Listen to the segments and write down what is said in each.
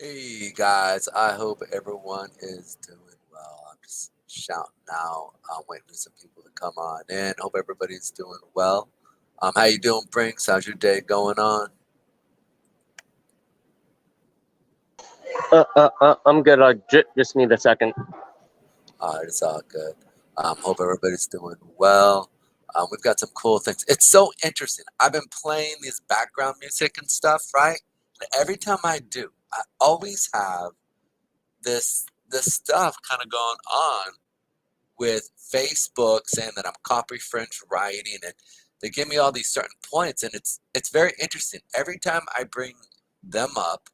Hey guys, I hope everyone is doing well. I'm just shouting out. I'm waiting for some people to come on in. Hope everybody's doing well. How you doing, Brinks? How's your day going on? I'm good. Just need a second. It's all good. Hope everybody's doing well. We've got some cool things. It's so interesting. I've been playing this background music and stuff, right? And every time I do, I always have this stuff kind of going on with Facebook saying that I'm copy French writing, and they give me all these certain points, and it's very interesting. Every time I bring them up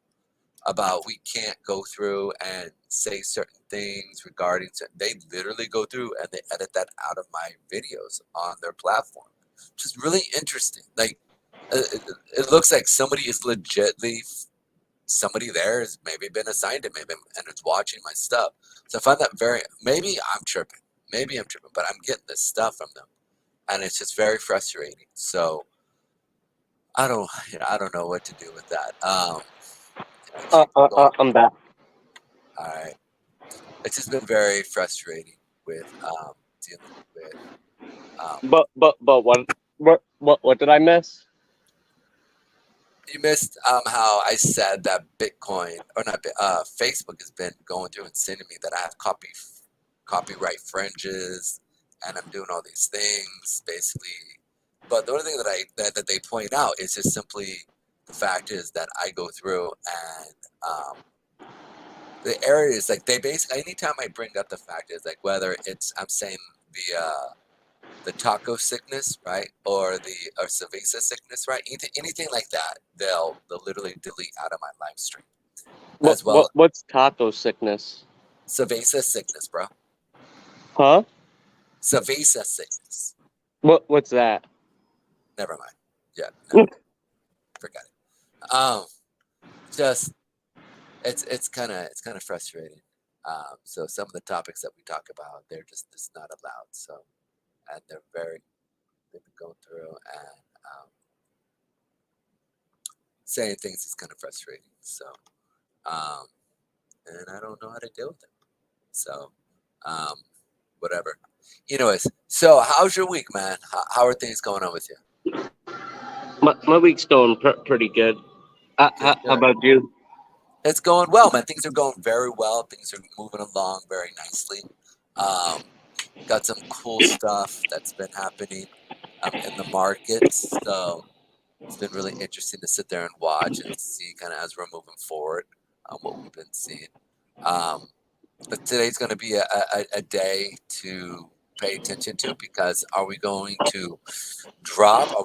about we can't go through and say certain things regarding certain, they literally go through and they edit that out of my videos on their platform, which is really interesting. Like it looks like somebody is legitly somebody there has maybe been assigned to me and it's watching my stuff. So I find that very, maybe I'm tripping. Maybe I'm tripping, but I'm getting this stuff from them. And it's just very frustrating. So I don't know what to do with that. Keep going. I'm back. All right. It's just been very frustrating with dealing with But what did I miss? you missed how I said that Bitcoin or not Facebook has been going through and sending me that I have copyright fringes and I'm doing all these things basically. But the only thing that they point out is just simply the fact is that I go through and the areas like they basically anytime I bring up the fact is like whether it's I'm saying the taco sickness, right, or the or cerveza sickness, right, anything like that, they'll literally delete out of my live stream as well. What's taco sickness? Cerveza sickness, bro. Huh? Cerveza sickness. What's that? Never mind. Yeah, no, forget it. Just it's kind of frustrating. So some of the topics that we talk about, they're just not allowed. So and they've been going through and saying things is kind of frustrating. So um, and I don't know how to deal with it. So um, whatever. Anyways, so how's your week, man? How are things going on with you? My week's going pretty good. Good, How good. about you? It's going well, man. Things are going very well. Things are moving along very nicely. Um, got some cool stuff that's been happening in the markets. So it's been really interesting to sit there and watch and see kind of as we're moving forward what we've been seeing. Um, but today's going to be a day to pay attention to because are we going to drop? Are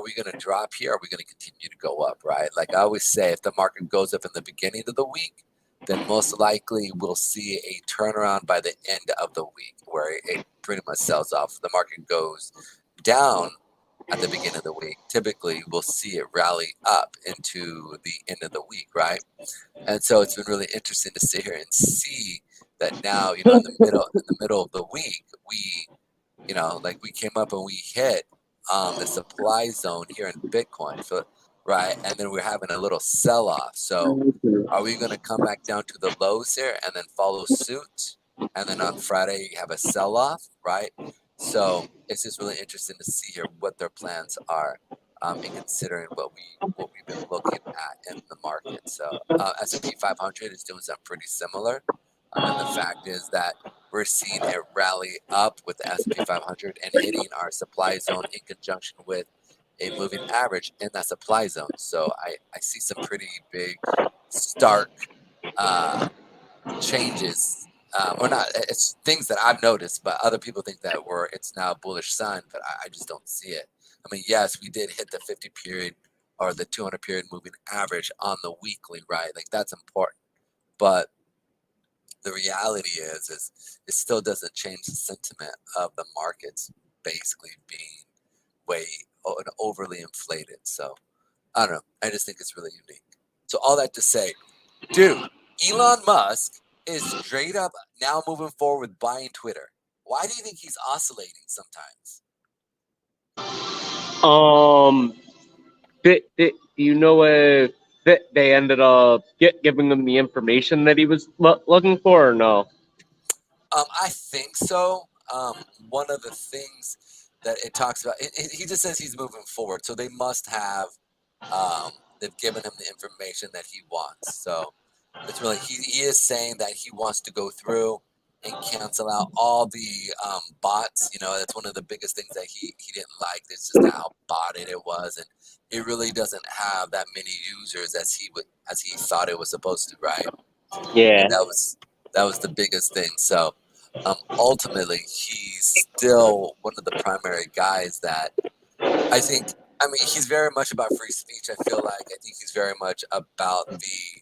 we gonna drop here? Are we gonna continue to go up? Right? Like I always say, if the market goes up in the beginning of the week, then most likely we'll see a turnaround by the end of the week where it pretty much sells off. If the market goes down at the beginning of the week, typically we'll see it rally up into the end of the week, right? And so it's been really interesting to sit here and see that now, in the middle of the week, like we came up and we hit the supply zone here in Bitcoin, so, right? And then we're having a little sell off. So are we going to come back down to the lows here and then follow suit? And then on Friday have a sell off, right? So it's just really interesting to see here what their plans are, in considering what we've been looking at in the market. So S&P 500 is doing something pretty similar, and the fact is that we're seeing it rally up with the S&P 500 and hitting our supply zone in conjunction with a moving average in that supply zone. So I see some pretty big, stark changes, or not. It's things that I've noticed, but other people think that it's now a bullish sign, but I just don't see it. I mean, yes, we did hit the 50 period or the 200 period moving average on the weekly, right? Like that's important, but the reality is it still doesn't change the sentiment of the markets basically being way and overly inflated. So I don't know. I just think it's really unique. So all that to say, dude, Elon Musk is straight up now moving forward with buying Twitter. Why do you think he's oscillating sometimes? Um, you know if they ended up giving him the information that he was looking for, or no? I think so. One of the things that it talks about, he just says he's moving forward, so they must have. Um, they've given him the information that he wants. So it's really he is saying that he wants to go through and cancel out all the bots. You know, that's one of the biggest things that he didn't like. It's just how botted it was, and it really doesn't have that many users as he thought it was supposed to, right? Yeah, And that was the biggest thing. So ultimately, he's still one of the primary guys that I think. I mean, he's very much about free speech. I feel like I think he's very much about the.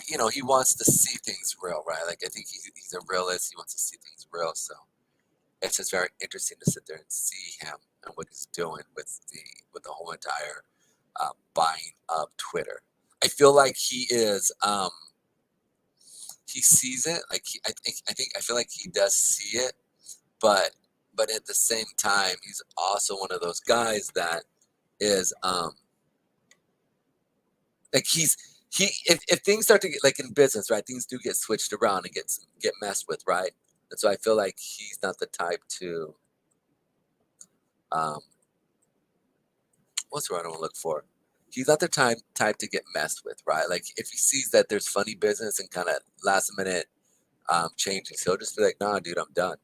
You know, he wants to see things real, right? Like I think he's a realist. He wants to see things real. So it's just very interesting to sit there and see him and what he's doing with the whole entire buying of Twitter. I feel like he is. He sees it. Like I feel like he does see it, but at the same time, he's also one of those guys that is like if things start to get like in business, right? Things do get switched around and get messed with, right? And so I feel like he's not the type to um what's the word I want to look for? He's not the type to get messed with, right? Like if he sees that there's funny business and kind of last minute changes, he'll just be like, nah, dude, I'm done.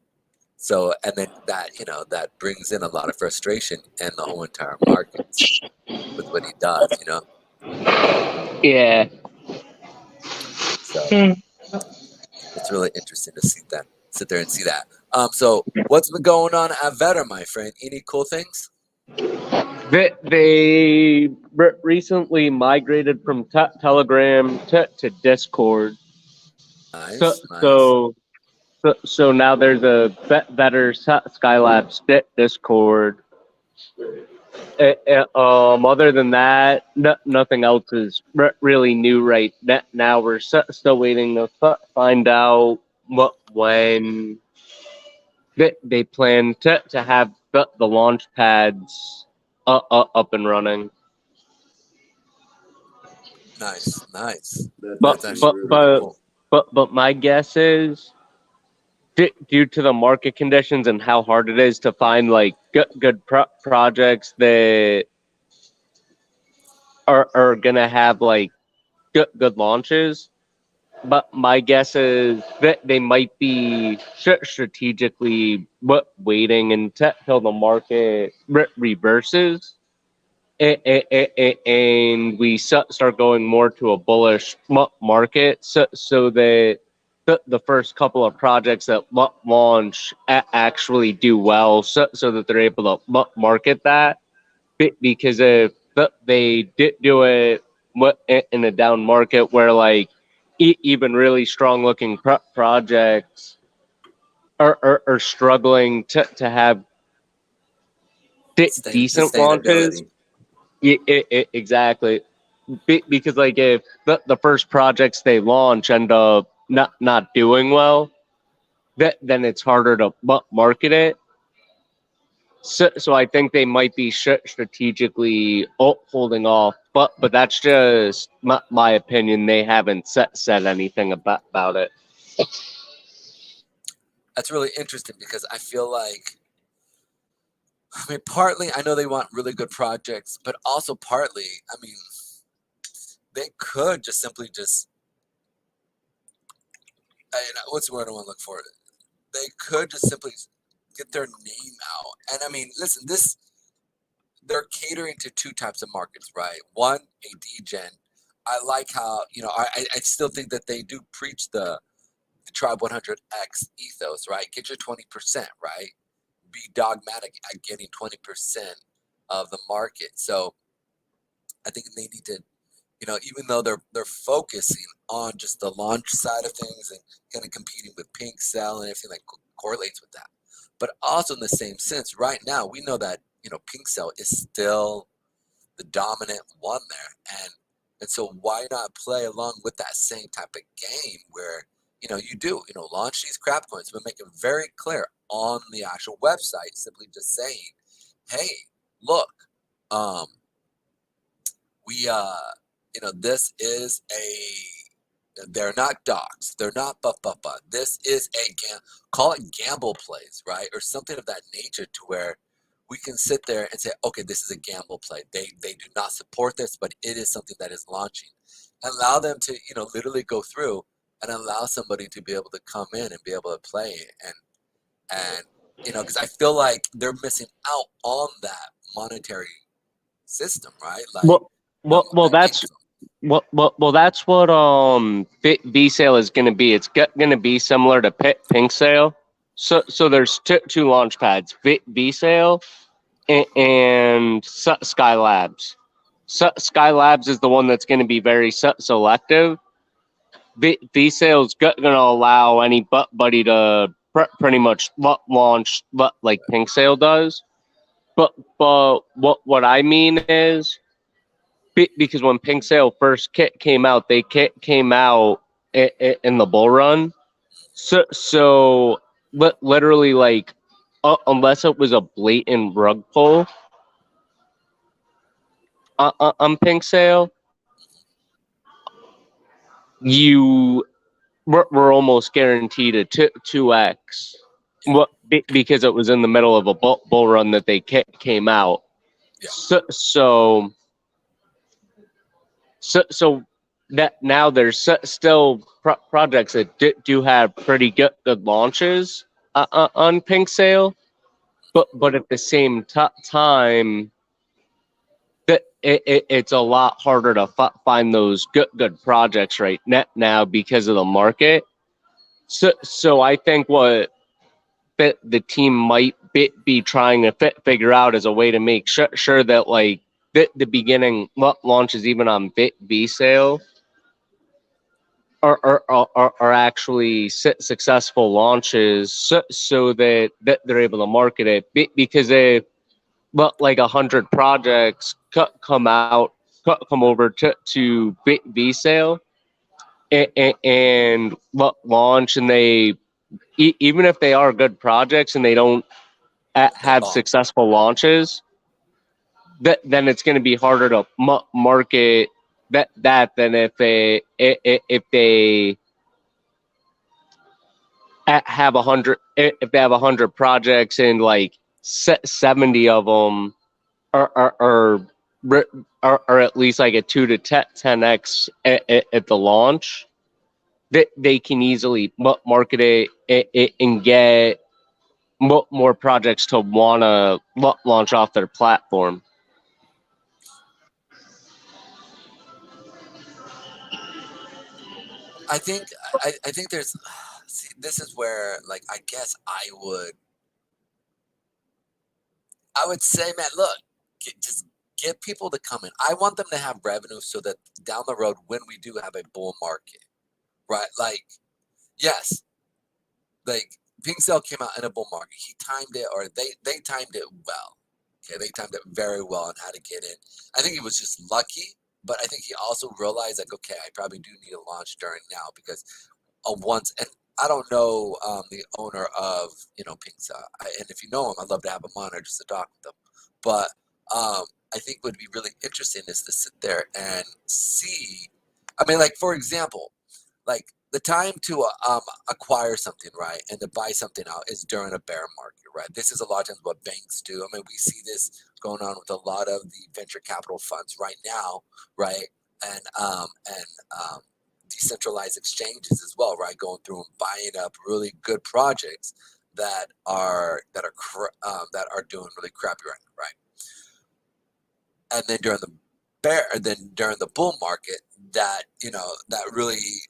So, and then that, you know, that brings in a lot of frustration in the whole entire markets with what he does, you know? yeah. So it's really interesting to see that, sit there and see that. So what's been going on at Vetter, my friend? Any cool things? They recently migrated from Telegram to Discord. So Nice, nice. so so now there's a better Skylab's Discord. Other than that, nothing else is really new right now. We're still waiting to find out when they plan to have the launch pads up and running. Nice, nice. But That's actually but really but cool. but my guess is due to the market conditions and how hard it is to find like good projects that are gonna have like good launches. But my guess is that they might be strategically waiting until the market reverses, and we start going more to a bullish market, so that the first couple of projects that launch actually do well, so that they're able to market that. Because if they did do it in a down market where like even really strong looking projects are struggling to have decent launches. Sustainability. Yeah, exactly. Because like if the first projects they launch end up not doing well, then it's harder to market it. So I think they might be strategically holding off, but that's just my opinion. They haven't said anything about it. That's really interesting because I feel like, I mean, partly I know they want really good projects, but also partly, I mean, they could just simply just, what's the word I want to look for? They could just simply get their name out. And I mean, listen, they're catering to two types of markets, right? One, a degen. I like how, you know, I still think that they do preach the Tribe 100X ethos, right? Get your 20%, right? Be dogmatic at getting 20% of the market. So I think they need to, you know, even though they're focusing on just the launch side of things and kind of competing with Pink Cell and everything that correlates with that. But also in the same sense, right now we know that, you know, Pink Cell is still the dominant one there. And so why not play along with that same type of game where, you know, you do, you know, launch these crap coins, but make it very clear on the actual website, simply just saying, hey, look, um, we this is they're not docs, they're not this is call it gamble plays, right, or something of that nature, to where we can sit there and say, okay, this is a gamble play. They do not support this, but it is something that is launching. Allow them to literally go through and allow somebody to be able to come in and be able to play, and because I feel like they're missing out on that monetary system, right? Like, Well, well, that that's games. that's what V sale is going to be. It's going to be similar to Pink sale. So there's two launch pads, V sale and Sky Labs. Sky Labs is the one that's going to be very selective. V sale's going to allow anybody to pretty much launch like Pink sale does. But what I mean is, because when Pink Sale first came out, they came out in the bull run. So literally, like, unless it was a blatant rug pull on Pink Sale, you were almost guaranteed a 2x. Yeah, Because it was in the middle of a bull run that they came out. yeah. So that now there's still projects that do have pretty good launches on Pink Sale, but at the same time, that it's a lot harder to find those good projects right now because of the market. So I think what the team might be trying to figure out as a way to make sure that, like, the beginning launches even on V sale are actually successful launches, so that they're able to market it, because they like 100 projects come over to V sale and launch, and they even if they are good projects and they don't They have bomb. successful launches, then it's going to be harder to market that than if they have 100, if they have 100 projects and like 70 of them are at least like a 2 to 10x at the launch. They can easily market it and get more projects to want to launch off their platform. I think I think there's see, this is where, like, I guess I would say, man, look, just get people to come in. I want them to have revenue so that down the road, when we do have a bull market, right? Like, yes, like, Pink Cell came out in a bull market. He timed it, or they timed it well. Okay, they timed it very well on how to get in. I think he was just lucky, but I think he also realized, like, okay, I probably do need a launch during now, because once, and I don't know the owner of Pink Cell, and if you know him, I'd love to have him on or just to talk with him. But I think what would be really interesting is to sit there and see. I mean, like, for example, like, the time to acquire something, right, and to buy something out is during a bear market, right? This is a lot of times what banks do. I mean, we see this going on with a lot of the venture capital funds right now, right, and decentralized exchanges as well, right, going through and buying up really good projects that are doing really crappy right now, right? And then during the bull market, that that really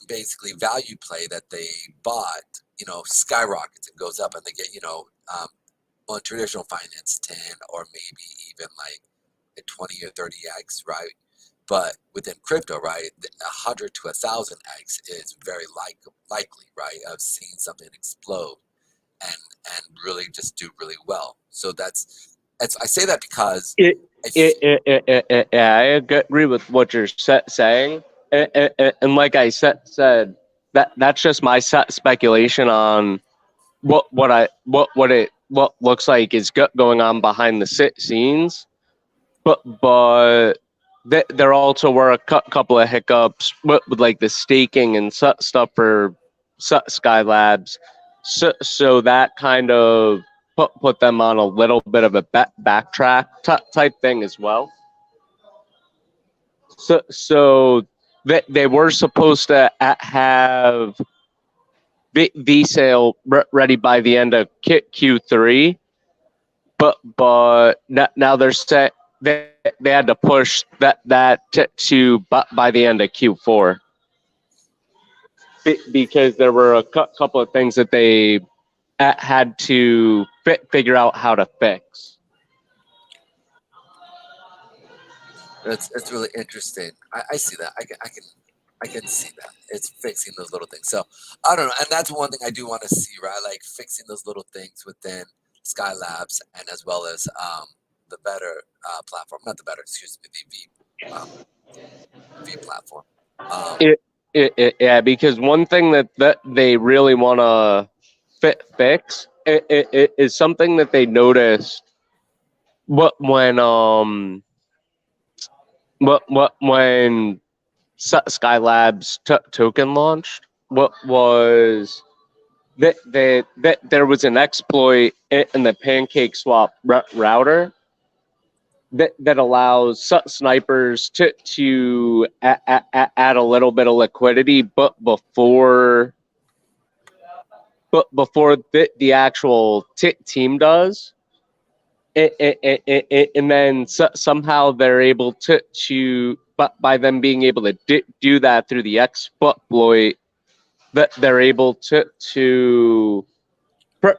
basically value play that they bought, skyrockets and goes up, and they get, on traditional finance 10, or maybe even like a 20 or 30x, right? But within crypto, right, 100 to 1,000x is very likely, right, of seeing something explode and really just do really well. So that's I say that because It, I f- yeah, I agree with what you're saying, and like I said, that's just my speculation on what looks like is going on behind the scenes. But there also were a couple of hiccups with like the staking and stuff for Skylabs, so that kind of put them on a little bit of a backtrack type thing as well. So they were supposed to have V sale ready by the end of Q3, but now they're set. They had to push that to by the end of Q4 because there were a couple of things that they had to figure out how to fix. It's really interesting. I see that. I can see that. It's fixing those little things. So I don't know, and that's one thing I do want to see, right? Like fixing those little things within Skylabs and as well as the better platform, not the better, excuse me, the V platform. Um, Yeah, because one thing that they really want to fix is something that they noticed when when Skylab's token launched. What was that there was an exploit in the Pancake Swap router that allows snipers to add a little bit of liquidity, but before the actual team does. And then somehow they're able to but by them being able to do that through the exploit, that they're able to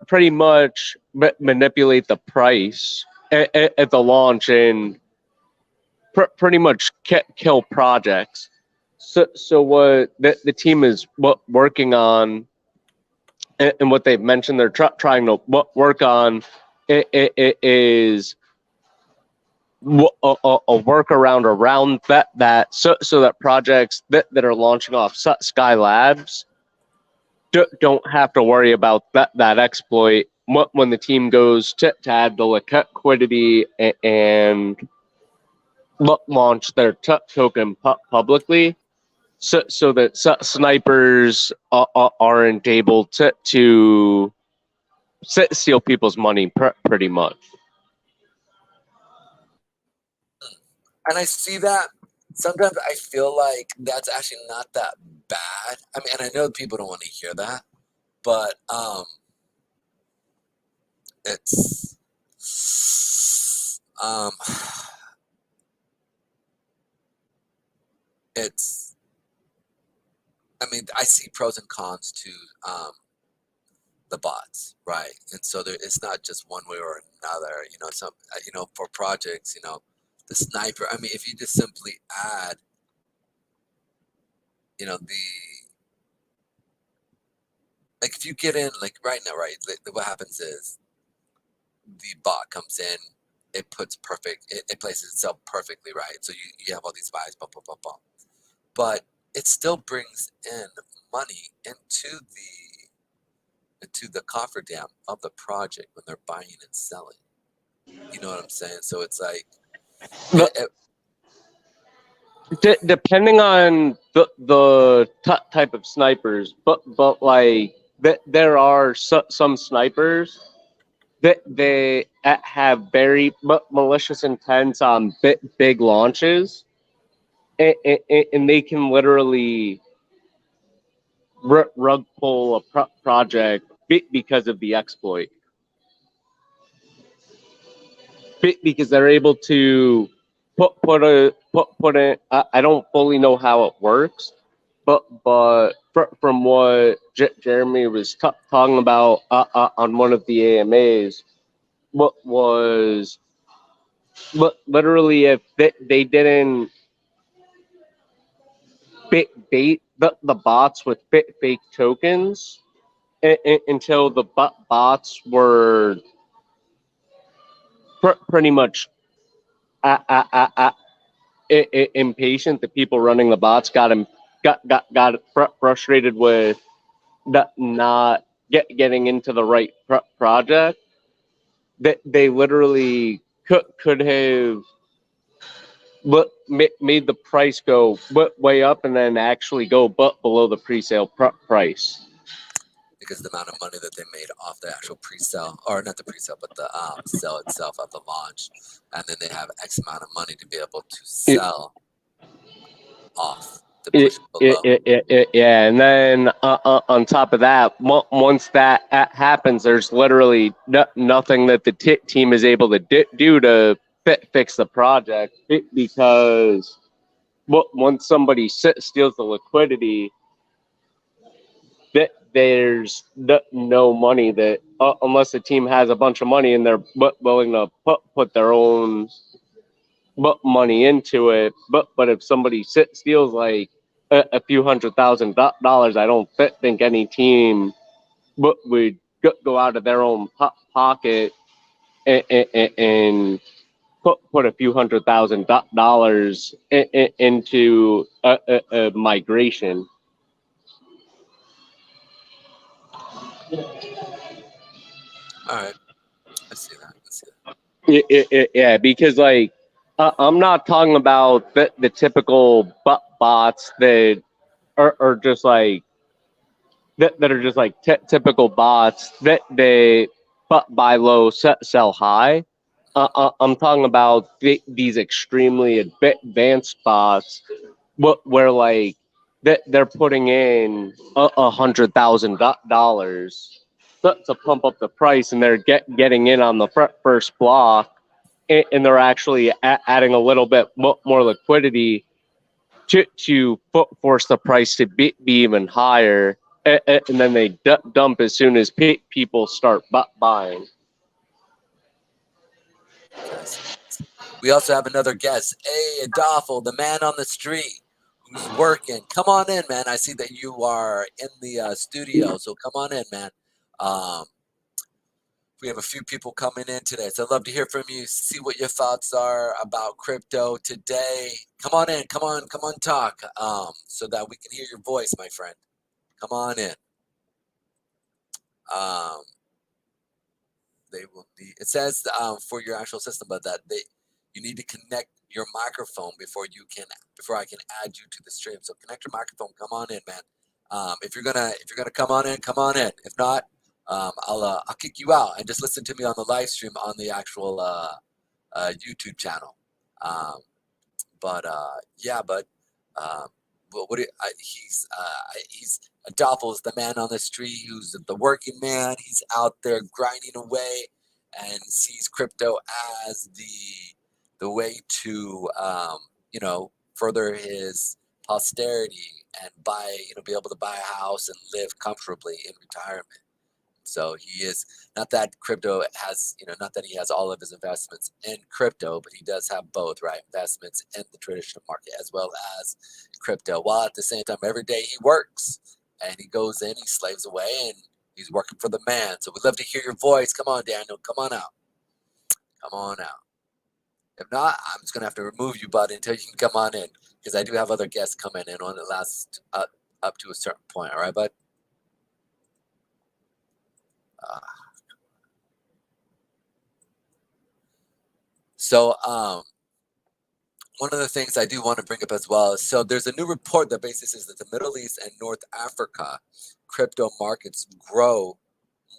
pretty much manipulate the price at the launch and pretty much kill projects. So what the team is working on, and what they've mentioned they're trying to work on is a workaround around that so that projects that are launching off Skylabs don't have to worry about that exploit when the team goes to add the liquidity and launch their token publicly, so that snipers aren't able to steal people's money pretty much. and I see that. Sometimes I feel like that's actually not that bad. I mean, and I know people don't want to hear that, but it's um, it's. I mean, I see pros and cons to the bots, right? And so there, it's not just one way or another. You know, some you know for projects, you know, the sniper. I mean, if you just simply add, you know, the like if you get in like right now, right? What happens is the bot comes in, it puts perfect, it places itself perfectly right. So you have all these buys, blah blah blah blah. But it still brings in money into the cofferdam of the project when they're buying and selling. You know what I'm saying? So it's like, it, Depending on the type of snipers, but like there are some snipers that they have very malicious intents on big launches, and they can literally rug pull a project because of the exploit, because they're able to put it. I don't fully know how it works, but from what Jeremy was talking about on one of the AMAs, what was literally if they didn't bait the bots with fake tokens until the bots were pretty much impatient. The people running the bots got frustrated with not getting into the right project. That they literally could have but made the price go way up and then actually go but below the pre-sale price. because the amount of money that they made off the actual pre-sale, or not the pre-sale, but the sale itself of the launch, and then they have X amount of money to be able to It, sell off to push it below. yeah, and then on top of that, once that happens, there's literally nothing that the team is able to do to fix the project because once somebody steals the liquidity, that there's no money that unless the team has a bunch of money and they're willing to put their own money into it. But if somebody steals like a few $100,000, I don't think any team would go out of their own pocket and put a few $100,000 into a migration. All right, I see that. I see that. Yeah, because like I'm not talking about the typical bots that are just like that are just like typical bots that they buy low, sell high. I'm talking about these extremely advanced bots, where like they're putting in $100,000 to pump up the price, and they're getting in on the first block, and they're actually adding a little bit more liquidity to force the price to be even higher, and then they dump as soon as people start buying. Okay, I see. We also have another guest. Hey, Adolfo, the man on the street who's working. Come on in, man. I see that you are in the studio, so come on in, man. Um, we have a few people coming in today, so I'd love to hear from you. See what your thoughts are about crypto today. Come on in. Come on, talk. So that we can hear your voice, my friend. Come on in. Um, they will need. It says for your actual system, but that they you need to connect your microphone before I can add you to the stream. So connect your microphone. Come on in, man. If you're gonna come on in, come on in. If not, I'll kick you out and just listen to me on the live stream on the actual YouTube channel. Um, but yeah, but um, what do he's Adolfo's the man on the street who's the working man. He's out there grinding away and sees crypto as the way to further his posterity and be able to buy a house and live comfortably in retirement. So he is not that crypto has, not that he has all of his investments in crypto, but he does have both, right? Investments in the traditional market as well as crypto. While at the same time, every day he works and he goes in, he slaves away, and he's working for the man. So we'd love to hear your voice. Come on, Daniel. Come on out. Come on out. If not, I'm just going to have to remove you, bud, until you can come on in because I do have other guests coming in on the last up to a certain point. All right, bud? Uh, So, one of the things I do want to bring up as well is so there's a new report that basically says that the Middle East and North Africa crypto markets grow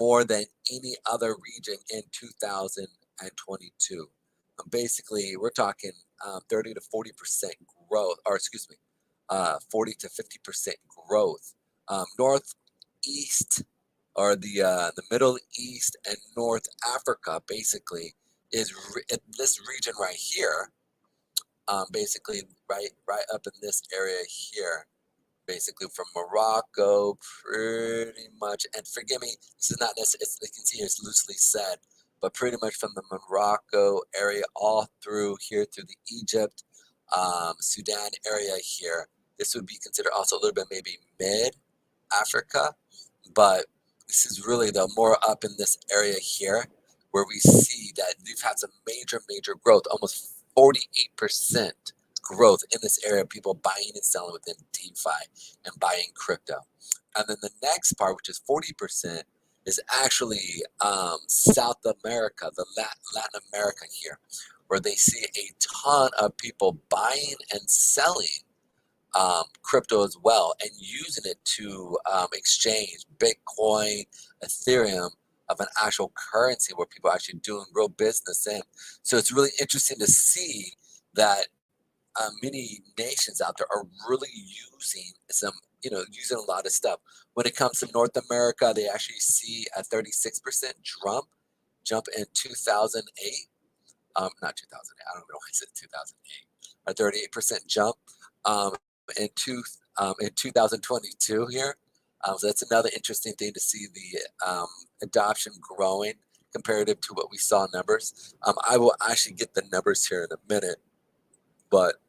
more than any other region in 2022. Basically, we're talking 30 to 40% growth, or excuse me, 40 to 50% growth. Northeast or the Middle East and North Africa basically is this region right here, basically right up in this area here, basically from Morocco, pretty much. And forgive me, this is not necessarily. You can see it's loosely said, but pretty much from the Morocco area all through here through the Egypt, Sudan area here. This would be considered also a little bit maybe mid Africa, but this is really the more up in this area here where we see that we've had some major growth, almost 48% growth in this area of people buying and selling within DeFi and buying crypto. And then the next part, which is 40%, is actually South America, the Latin America here, where they see a ton of people buying and selling crypto as well and using it to exchange Bitcoin, Ethereum of an actual currency where people are actually doing real business in. So it's really interesting to see that many nations out there are really using some, using a lot of stuff. When it comes to North America, they actually see a 36% jump in 2008. Not 2008. I don't know why I said 2008. A 38% jump in 2022 here. So that's another interesting thing to see the adoption growing comparative to what we saw in numbers. I will actually get the numbers here in a minute, but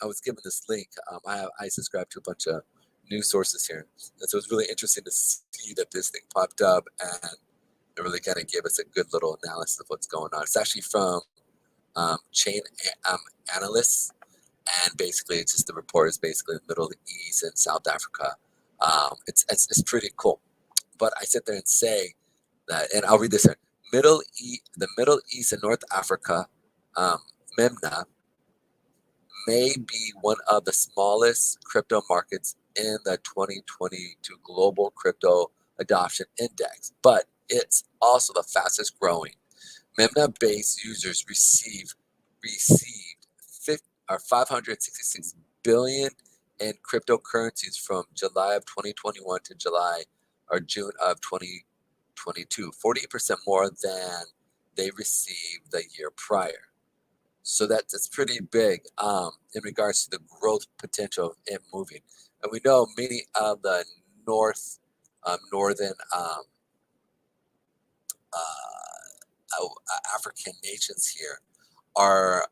I was given this link. I subscribe to a bunch of news sources here, and so it's really interesting to see that this thing popped up, and it really kind of gave us a good little analysis of what's going on. It's actually from Chain Analysts, and basically it's just the report is basically the Middle East and South Africa. It's pretty cool. But I sit there and say that, and I'll read this here. The Middle East and North Africa, MEMNA, may be one of the smallest crypto markets in the 2022 Global Crypto Adoption Index, but it's also the fastest growing. MEMNA-based users received 566 billion in cryptocurrencies from July of 2021 to June of 2022, 48% more than they received the year prior. So that's pretty big in regards to the growth potential of it moving. And we know many of the northern African nations here are,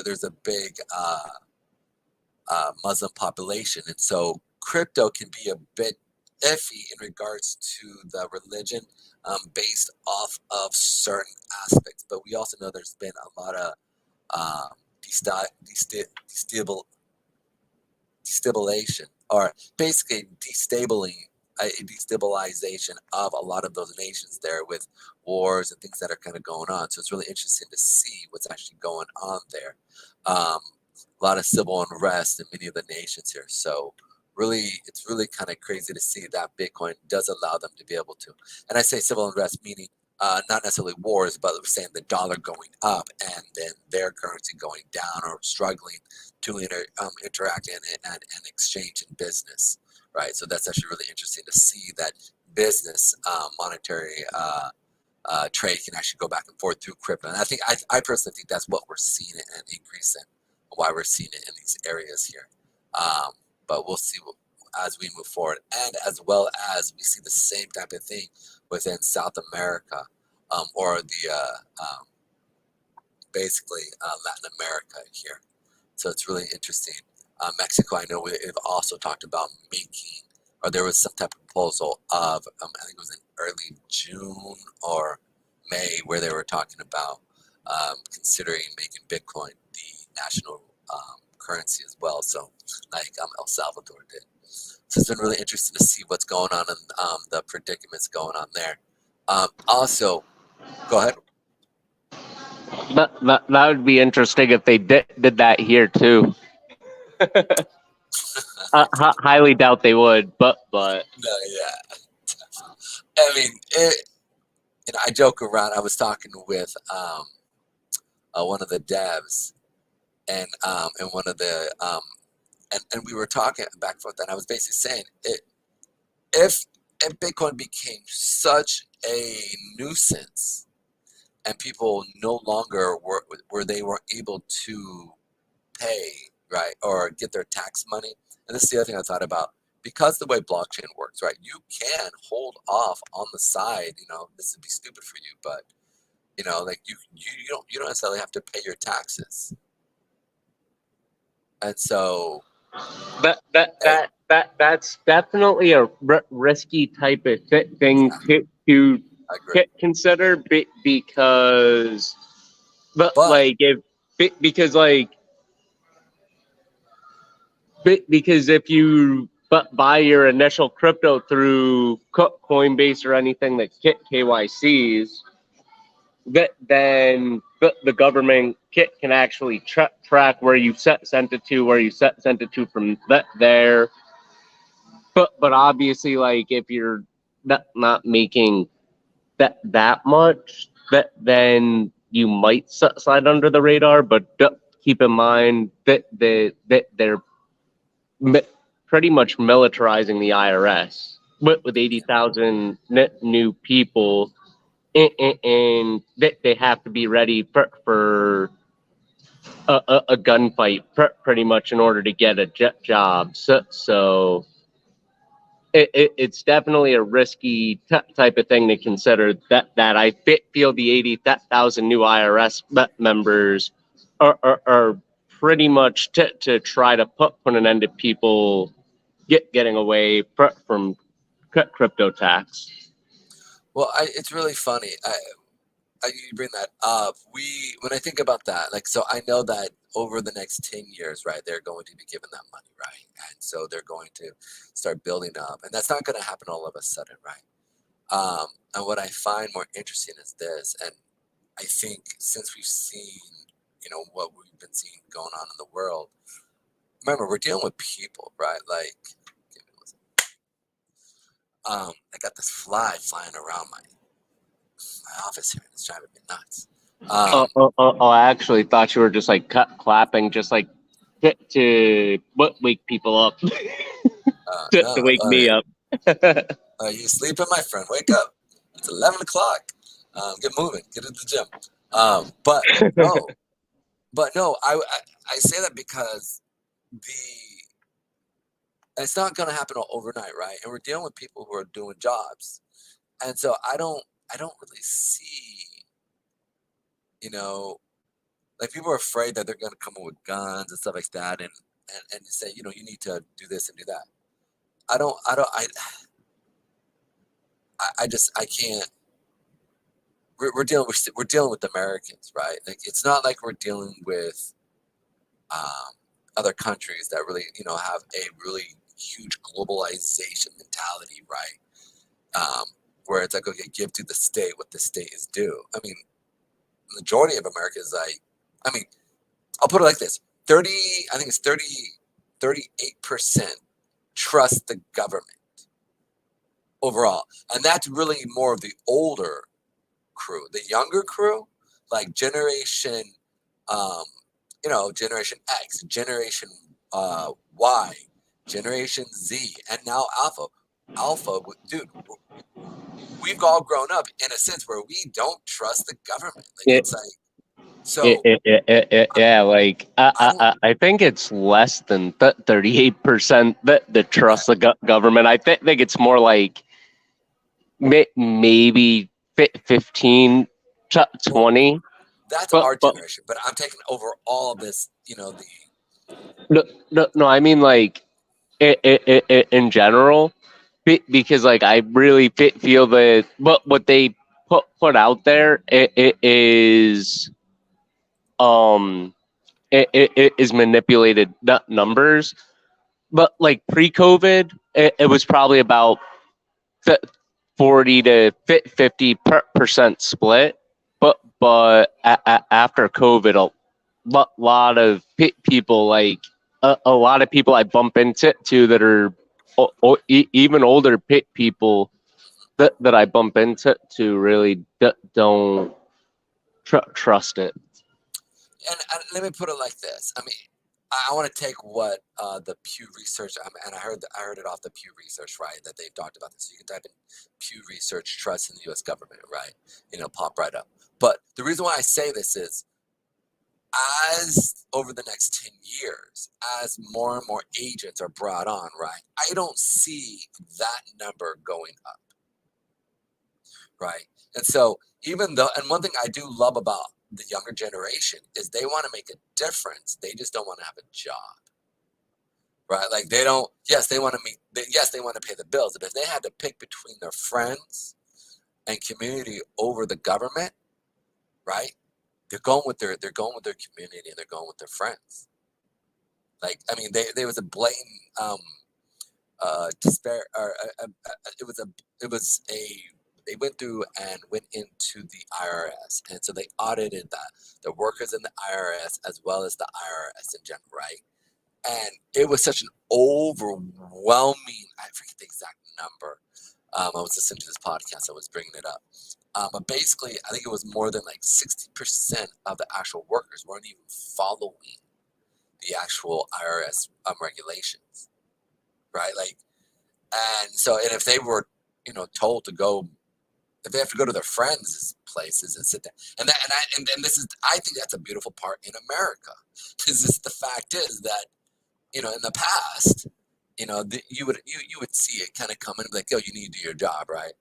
there's a big Muslim population. And so crypto can be a bit iffy in regards to the religion based off of certain aspects. But we also know there's been a lot of destabilization, or basically destabilization of a lot of those nations there with wars and things that are kind of going on. So it's really interesting to see what's actually going on there. A lot of civil unrest in many of the nations here. So it's really kind of crazy to see that Bitcoin does allow them to be able to. And I say civil unrest meaning not necessarily wars, but we're saying the dollar going up and then their currency going down or struggling to interact and exchange in business, right? So that's actually really interesting to see that business monetary trade can actually go back and forth through crypto. And I personally think that's what we're seeing it and increase in, why we're seeing it in these areas here. But we'll see as we move forward, and as well as we see the same type of thing within South America, or the basically Latin America here. So it's really interesting. Mexico, I know we've also talked about making, or there was some type of proposal of, I think it was in early June or May, where they were talking about considering making Bitcoin the national currency as well. So like El Salvador did. So it's been really interesting to see what's going on and the predicaments going on there. Also, go ahead. That would be interesting if they did that here too. Highly doubt they would, but No, yeah. I mean, I joke around. I was talking with one of the devs and one of the and we were talking back and forth, and I was basically saying if Bitcoin became such a nuisance and people no longer were they weren't able to pay, right, or get their tax money. And this is the other thing I thought about, because the way blockchain works, right, you can hold off on the side. This would be stupid for you, but like you don't necessarily have to pay your taxes. And so that's definitely a risky type of thing to consider, because because if you buy your initial crypto through Coinbase or anything that KYCs, then the government can actually track where you sent it to, where you sent it to from there. But obviously, like if you're not making that much, then you might slide under the radar. But keep in mind that they're pretty much militarizing the IRS with 80,000 new people, and they have to be ready for a gunfight pretty much in order to get a job. So it's definitely a risky type of thing to consider. That I feel the 80,000 new IRS members are pretty much to try to put an end to people getting away from crypto tax. Well, it's really funny. You bring that up. When I think about that, like, so I know that over the next 10 years, right, they're going to be given that money, right? And so they're going to start building up. And that's not going to happen all of a sudden, right? And what I find more interesting is this. And I think since we've seen, what we've been seeing going on in the world, remember, we're dealing with people, right? Like, I got this fly flying around my office here, and it's driving me nuts. I actually thought you were just like clapping, just like to wake people up, to No, wake me up. you sleeping, my friend? Wake up! It's 11 o'clock. Get moving. Get to the gym. But no, I say that because it's not going to happen overnight, right? And we're dealing with people who are doing jobs, and so I don't really see, like, people are afraid that they're going to come in with guns and stuff like that, and say, you need to do this and do that. I can't. We're dealing with Americans, right? Like, it's not like we're dealing with other countries that really, have a really huge globalization mentality, right? Where it's like, okay, give to the state what the state is due. I mean, the majority of America is like, I mean, I'll put it like this: 30, I think it's 38% trust the government overall, and that's really more of the older crew. The younger crew, like um, Generation X, Generation Y, Generation Z, and now Alpha. Alpha, dude, we've all grown up in a sense where we don't trust the government. Like, Yeah, it's like, so yeah, like I don't. I think it's less than 38% that Right. trust the government. I think it's more like maybe 15 to Well, 20. that's But our generation, but I'm taking over all of this. The no, I mean like in general, because like I really feel that what they put out there it is um it is manipulated numbers. But like pre-COVID, it was probably about 40 to 50% split. But after COVID, a lot of people, like a lot of people I bump into that are even older people that I bump into really don't trust it. and let me put it like this. I mean, I want to take what the Pew Research, and I heard it off the Pew Research, right? That they've talked about this. So you can type in Pew Research trust in the U.S. government, right? Pop right up. But the reason why I say this is, as over the next 10 years, as more and more agents are brought on, right? I don't see that number going up, right? And so, even though, and one thing I do love about the younger generation is they want to make a difference. They just don't want to have a job, right? Like, they don't. Yes, they want to yes, they want to pay the bills. But if they had to pick between their friends and community over the government, right? They're going with their community, and they're going with their friends. Like, I mean, there was a blatant despair, or it was a they went through and went into the IRS, and so they audited the workers in the IRS as well as the IRS in general, right? And it was such an overwhelming, I forget the exact number. I was listening to this podcast, I was bringing it up. But basically, I think it was more than like 60% of the actual workers weren't even following the actual IRS regulations, right? Like, and so, and if they were, told to go, if they have to go to their friends' places and sit there, and this is, I think that's a beautiful part in America, because the fact is that, in the past, you would see it kind of come in like, oh, you need to do your job, right?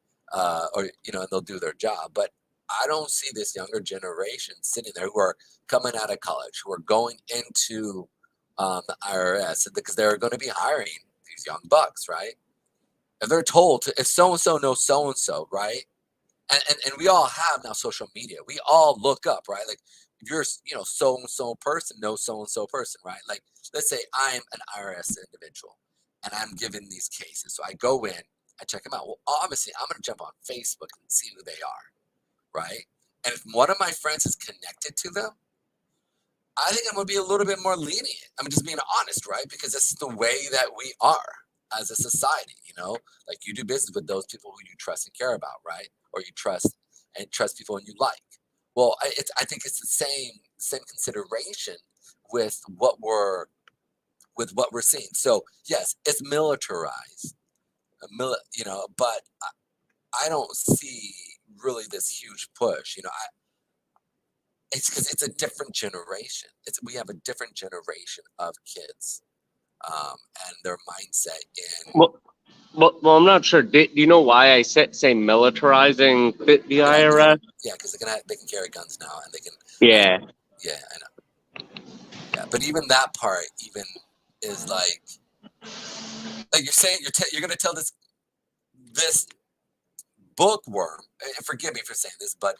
Or and they'll do their job, but I don't see this younger generation sitting there who are coming out of college, who are going into the IRS, because they're going to be hiring these young bucks, right? If they're told to, if so and so knows so and so, right? And we all have now social media. We all look up, right? Like, if you're, so and so person knows so and so person, right? Like, let's say I'm an IRS individual and I'm given these cases. So I go in, I check them out. Well, obviously, I'm going to jump on Facebook and see who they are, right? And if one of my friends is connected to them, I think I'm going to be a little bit more lenient. I'm just being honest, right? Because this is the way that we are as a society, like, you do business with those people who you trust and care about, right? Or you trust people and you like. Well, I think it's the same consideration with what we're seeing. So yes, it's militarized, but I don't see really this huge push. It's because it's a different generation. We have a different generation of kids, and their mindset in. Well, I'm not sure. Do you know why I say militarizing the IRS? Yeah, because they can carry guns now, and they can. Yeah. Yeah, I know. Yeah, but even that part even is like you're saying you're gonna tell this bookworm. And forgive me for saying this, but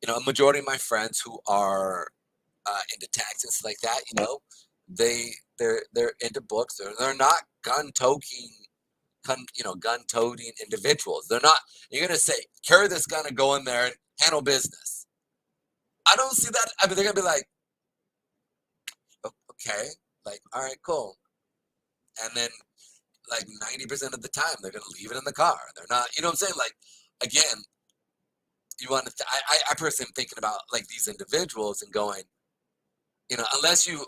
a majority of my friends who are into tax and stuff like that, they're into books. They're not gun-toting individuals. They're not. You're gonna say, carry this gun and go in there and handle business. I don't see that. I mean, they're gonna be like, okay, like, all right, cool. And then, like, 90% of the time, they're gonna leave it in the car. They're not. You know what I'm saying? Like, again, you want to. I personally am thinking about like these individuals and going, unless you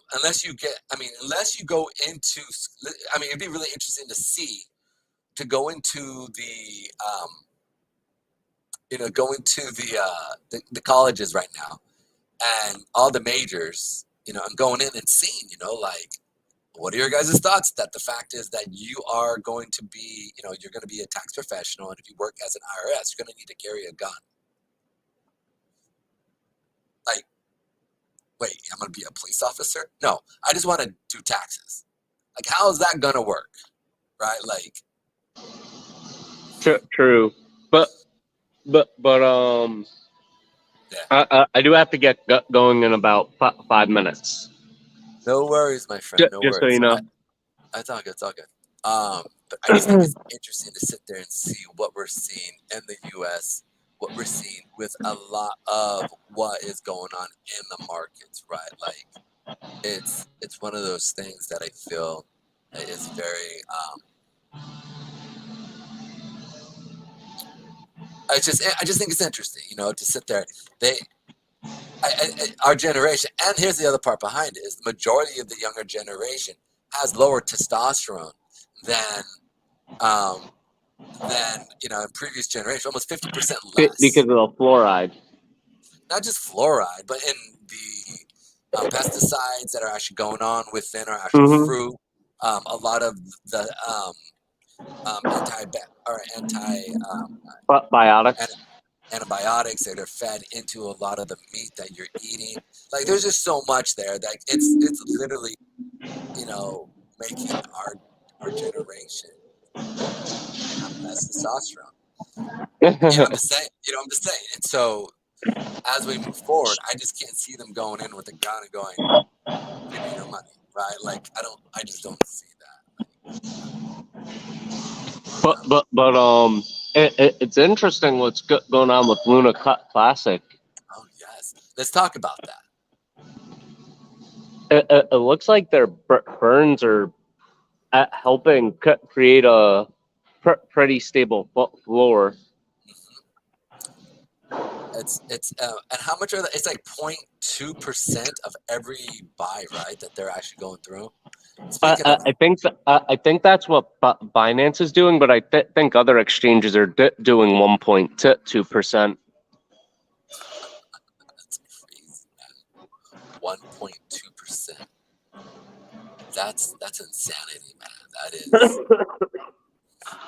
go into. I mean, it'd be really interesting to go into the the colleges right now and all the majors, and going in and seeing, like, what are your guys' thoughts that the fact is that you are going to be, you're going to be a tax professional, and if you work as an IRS, you're going to need to carry a gun. Like, wait, I'm going to be a police officer? No, I just want to do taxes. Like, how is that going to work? Right? Like, true. But yeah. I do have to get going in about 5 minutes. No worries, my friend. No Just so worries. you know. It's all good. It's all good. But I just think it's interesting to sit there and see what we're seeing in the U.S., what we're seeing with a lot of what is going on in the markets, right? Like, it's one of those things that I feel is very. I just think it's interesting, to sit there. Our generation, and here's the other part behind it, is the majority of the younger generation has lower testosterone than in previous generations, almost 50% less. Because of the fluoride. Not just fluoride, but in the pesticides that are actually going on within our actual fruit. A lot of the antibiotics that are fed into a lot of the meat that you're eating. Like, there's just so much there that it's literally, making our generation have less testosterone. I'm just saying. I'm just saying. And so, as we move forward, I just can't see them going in with a gun and going, "Give me your money," right? Like, I just don't see that. But It's interesting what's going on with Luna Classic. Oh yes, let's talk about that. It looks like their burns are helping create a pretty stable floor. It's and how much are they? It's like 0.2% of every buy, right? That they're actually going through. Speaking of, I think that's what Binance is doing, but I think other exchanges are doing 1.2%. that's crazy, man. 1.2%. That's insanity, man. That is,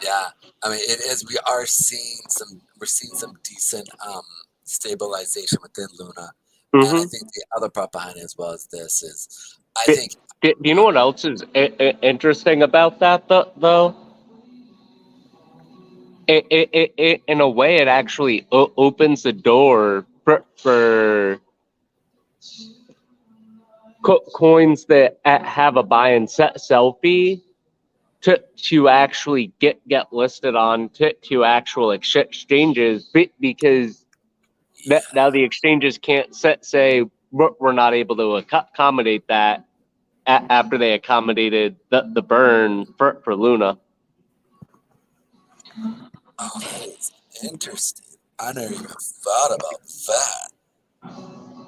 yeah. I mean, it is. We're seeing some decent stabilization within Luna, and I Mm-hmm. think the other part behind it as well as this is, I Do, think, do you know what else is interesting about that, though? In a way, it actually opens the door for coins that have a buy and sell fee to actually get listed on to actual exchanges because now yeah. the exchanges can't say we're not able to accommodate that after they accommodated the burn for Luna. Oh, that is interesting. I never even thought about that.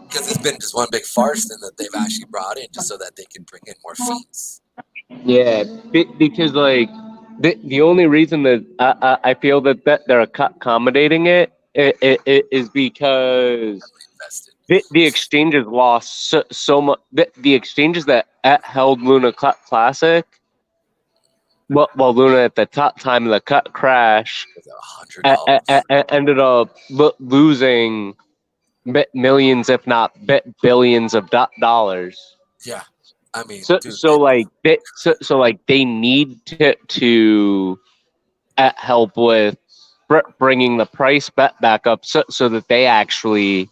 Because it's been just one big farce then that they've actually brought in just so that they can bring in more fees. Yeah, because like the only reason that I feel that they're accommodating it is because Heavily invested. the exchanges lost so much. The exchanges that held Luna Classic, well, Luna at the top time of the crash Was it $100? ended up losing millions, if not billions of dollars. Yeah. I mean, So dude, so like so like they need to help with bringing the price back up so that they actually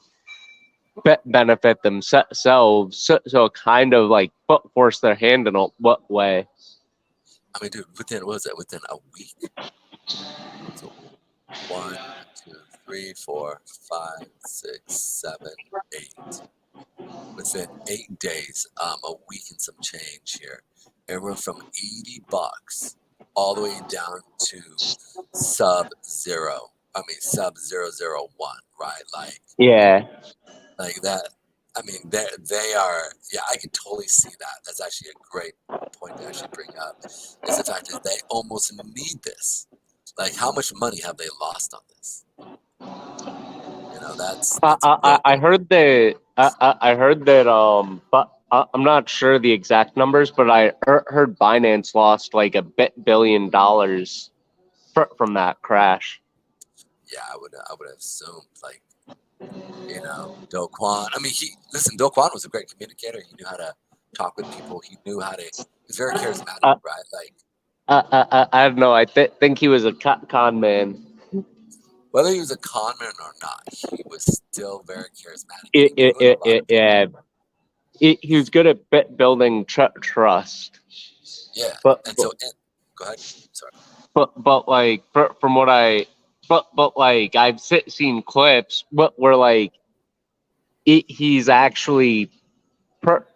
benefit themselves. So it kind of like force their hand in a what way? I mean, dude, within, what was it, within a week? So 1, 2, 3, 4, 5, 6, 7, 8. Within 8 days, a week and some change here. It went from $80 all the way down to sub zero. I mean, sub 001, right? Yeah, Like that. I mean, they are. Yeah, I can totally see that. That's actually a great point to actually bring up. Is the fact that they almost need this. Like, how much money have they lost on this? That's a real I big. heard that I heard that but I'm not sure the exact numbers, but I heard Binance lost like $1 billion from that crash. Yeah, I would have assumed, like, Do Kwon. I mean, Do Kwon was a great communicator. He knew how to talk with people. He knew how to. He was very charismatic, Uh, right? Like, I don't know. I think he was a con man. whether he was a con man or not, he was still very charismatic, and he drew in a lot of people. Yeah, he was good at building trust. Yeah, But and so, go ahead. Sorry. but like from what but like I've seen clips where like he's actually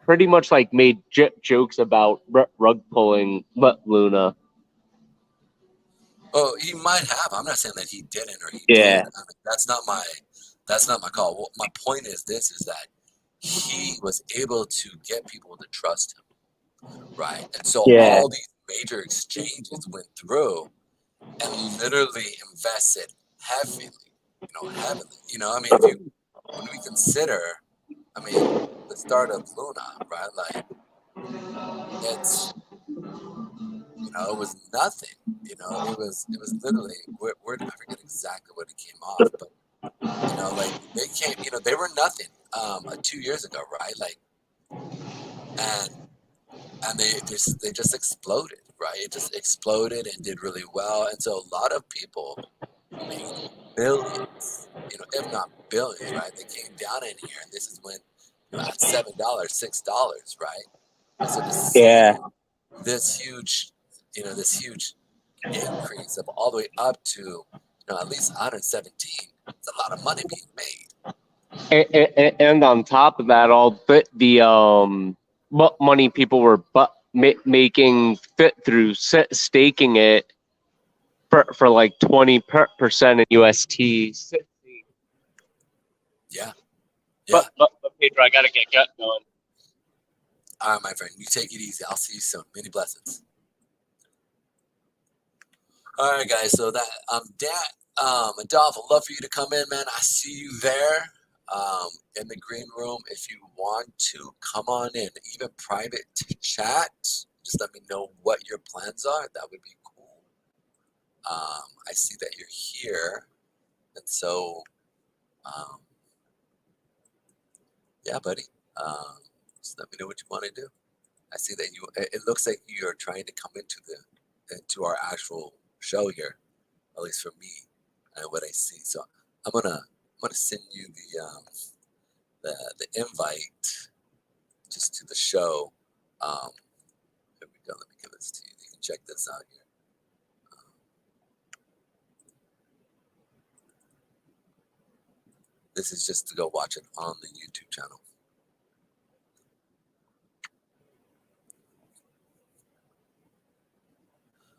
pretty much like made jokes about rug pulling Luna. Oh, he might have. I'm not saying that he didn't or he did. Yeah, I mean, that's not my call. Well, my point is this: is that he was able to get people to trust him, right? And so yeah, all these major exchanges went through and literally invested heavily, heavily. I mean, when we consider, I mean, the start of Luna, right? Like, it's it was nothing. It was literally I forget exactly what it came off, but like they came, they were nothing 2 years ago, right? Like, and they just exploded, right? It just exploded and did really well, and so a lot of people made billions, if not billions, right? They came down in here, and this is when at $7, $6, right? And so to yeah, see this huge, this huge increase of all the way up to At least 117. It's a lot of money being made. And on top of that, all the money people were making fit through staking it for like 20% in UST. Yeah, yeah. But Pedro, I gotta get going. All right, my friend. You take it easy. I'll see you soon. Many blessings. All right, guys. So that Adolph, I'd love for you to come in, man. I see you there in the green room. If you want to come on in, even private to chat, just let me know what your plans are. That would be cool. I see that you're here, and so yeah, buddy. Just let me know what you want to do. I see that you. It looks like you are trying to come into our actual show here, at least for me, and what I see. So I'm gonna send you the invite just to the show. Um, here we go. Let me give this to you. You can check this out here. This is just to go watch it on the YouTube channel.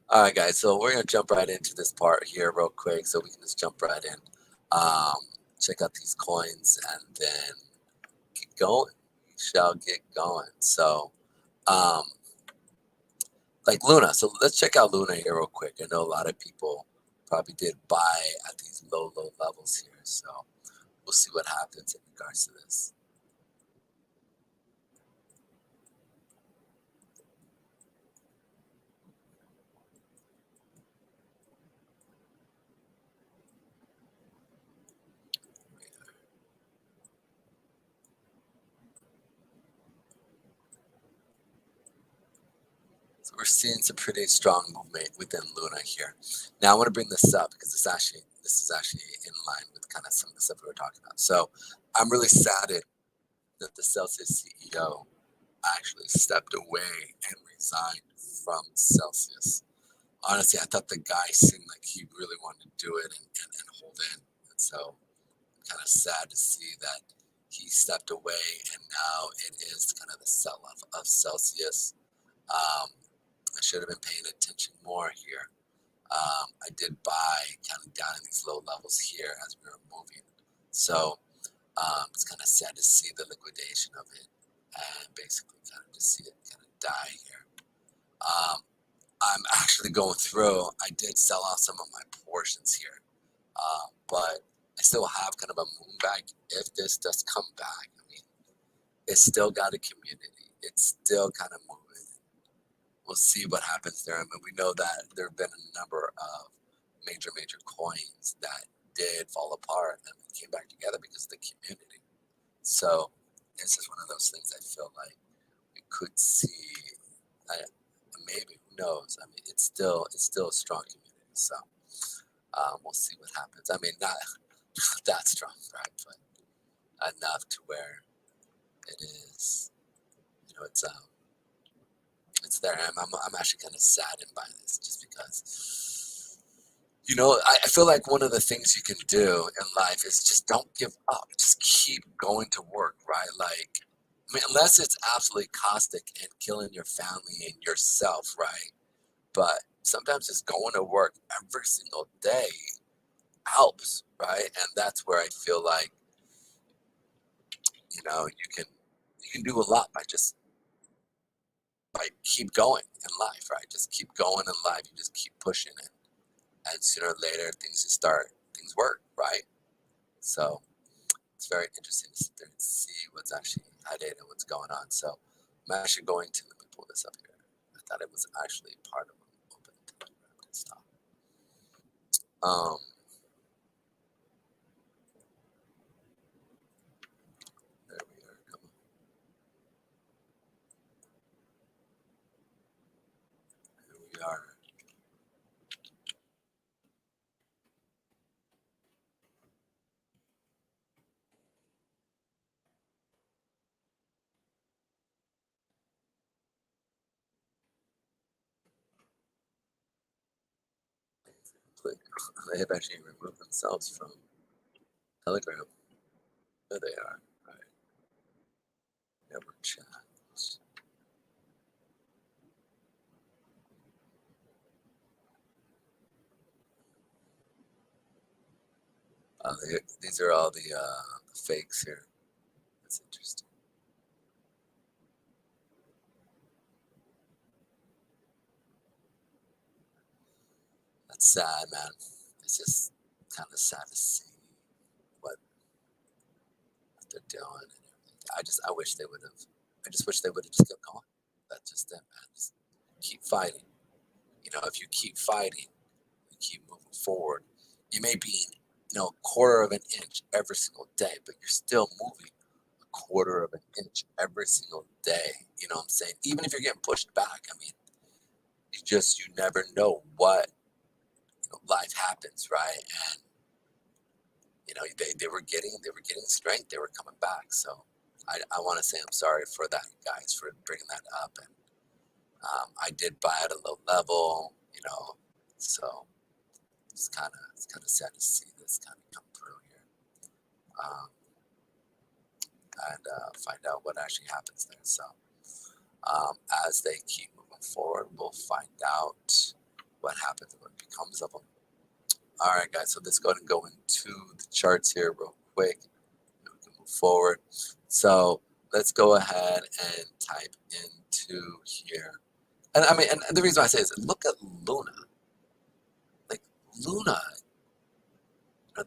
All right, guys. So we're gonna jump right into this part here real quick, so we can just jump right in. Um, check out these coins, and then get going. We shall get going. So, um, like Luna. So let's check out Luna here real quick. I know a lot of people probably did buy at these low levels here. So we'll see what happens in regards to this. So we're seeing some pretty strong movement within Luna here. Now I want to bring this up because this is actually in line with kind of some of the stuff we were talking about. So I'm really saddened that the Celsius CEO actually stepped away and resigned from Celsius. Honestly, I thought the guy seemed like he really wanted to do it and hold in. And so I'm kind of sad to see that he stepped away and now it is kind of the sell-off of Celsius. I should have been paying attention more here. I did buy kind of down in these low levels here as we were moving. So it's kind of sad to see the liquidation of it and basically kind of to see it kind of die here. Um, I'm actually going through, I did sell off some of my portions here, but I still have kind of a moon back. If this does come back, I mean, it's still got a community. It's still kind of moving. We'll see what happens there. I mean, we know that there have been a number of major coins that did fall apart and came back together because of the community. So this is one of those things I feel like we could see. Maybe, who knows? I mean, it's still a strong community. So we'll see what happens. I mean, not that strong, right? But enough to where it is. It's there. I'm actually kind of saddened by this, just because. I feel like one of the things you can do in life is just don't give up. Just keep going to work, right? Like, I mean, unless it's absolutely caustic and killing your family and yourself, right? But sometimes just going to work every single day helps, right? And that's where I feel like, you can do a lot by just keep going in life, right? Just keep going in life. You just keep pushing it, and sooner or later things work, right? So it's very interesting to sit there and see what's actually headed and what's going on. So I'm actually going to, let me pull this up here. I thought it was actually part of an open stop. Um, there we are. Come on. Here we are. They have actually removed themselves from Telegram. There they are. All right. Network chat. These are all the fakes here. That's interesting. That's sad, man. It's just kind of sad to see what they're doing. I wish they would have. I just wish they would have just kept going. That's just it, man. Just keep fighting. You know, if you keep fighting, you keep moving forward. You may be, a quarter of an inch every single day, but you're still moving a quarter of an inch every single day. You know what I'm saying? Even if you're getting pushed back, I mean, you never know what life happens, right? And they were getting strength. They were coming back. So I want to say I'm sorry for that, guys, for bringing that up. And I did buy at a low level, so it's kind of sad to see this kind of come through here, and find out what actually happens there. So as they keep moving forward, we'll find out what happens and what becomes of them. All right, guys. So let's go ahead and go into the charts here real quick. We can move forward. So let's go ahead and type into here. And I mean, and the reason why I say is look at Luna. Like Luna,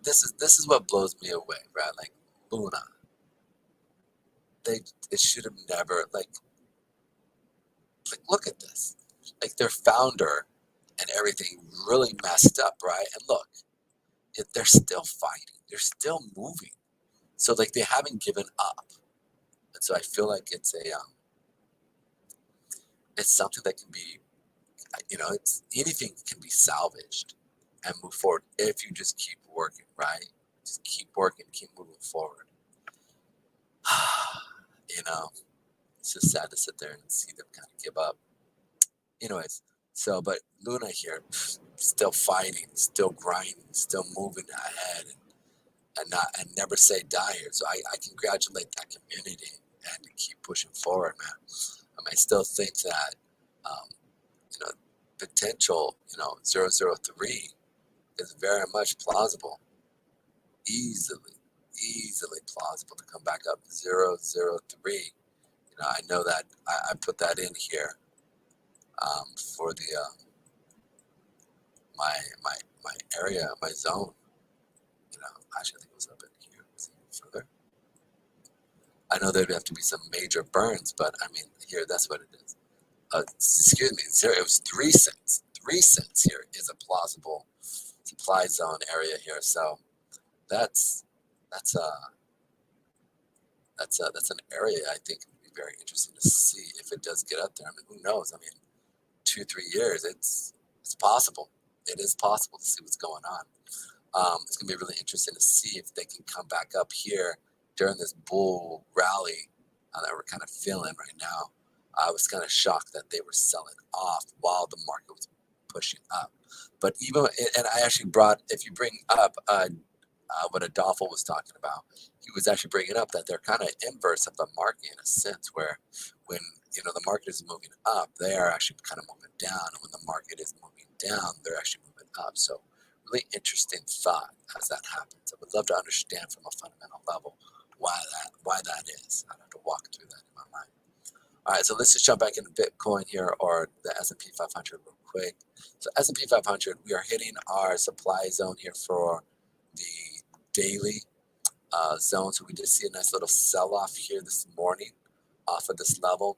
this is what blows me away, right? Like Luna, it should have never like look at this. Like their founder and everything really messed up, right? And look, they're still fighting. They're still moving. So like they haven't given up. And so I feel like it's something that can be, it's anything can be salvaged and move forward if you just keep working, right? Just keep working, keep moving forward. It's just sad to sit there and see them kind of give up. Anyways, so but Luna here, still fighting, still grinding, still moving ahead, and never say die here. So I congratulate that community and keep pushing forward, man. I still think that um, potential 003 is very much plausible, easily plausible to come back up 003. I know that I put that in here for the my area, my zone. Actually, I think it was up in here. Was it even further? I know there'd have to be some major burns, but I mean, here, that's what it is. Excuse me, it was 3 cents. 3 cents here is a plausible supply zone area here. So that's an area I think would be very interesting to see if it does get up there. I mean, who knows? I mean, 2-3 years, it's possible. It is possible to see what's going on. It's gonna be really interesting to see if they can come back up here during this bull rally that we're kind of feeling right now. I was kind of shocked that they were selling off while the market was pushing up. But even, and I actually brought, if you bring up what Adolfo was talking about, he was actually bringing up that they're kind of inverse of the market in a sense, where when the market is moving up, they are actually kind of moving down, and when the market is moving down, they're actually moving up. So really interesting thought as that happens. I would love to understand from a fundamental level why that is. I'd have to walk through that in my mind. All right, so let's just jump back into Bitcoin here, or the S&P 500 real quick. So S&P 500, we are hitting our supply zone here for the daily zone. So we did see a nice little sell-off here this morning off of this level.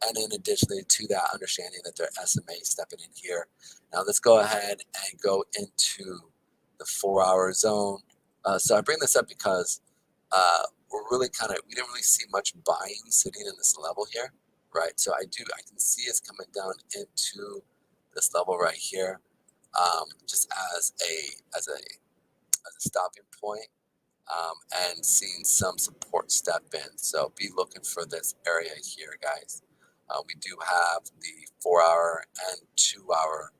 And then additionally to that, understanding that their SMA is stepping in here. Now let's go ahead and go into the 4-hour zone. So I bring this up because we're really we didn't really see much buying sitting in this level here, right? So I can see it's coming down into this level right here, just as a stopping point, and seeing some support step in. So be looking for this area here, guys. We do have the 4-hour and 2-hour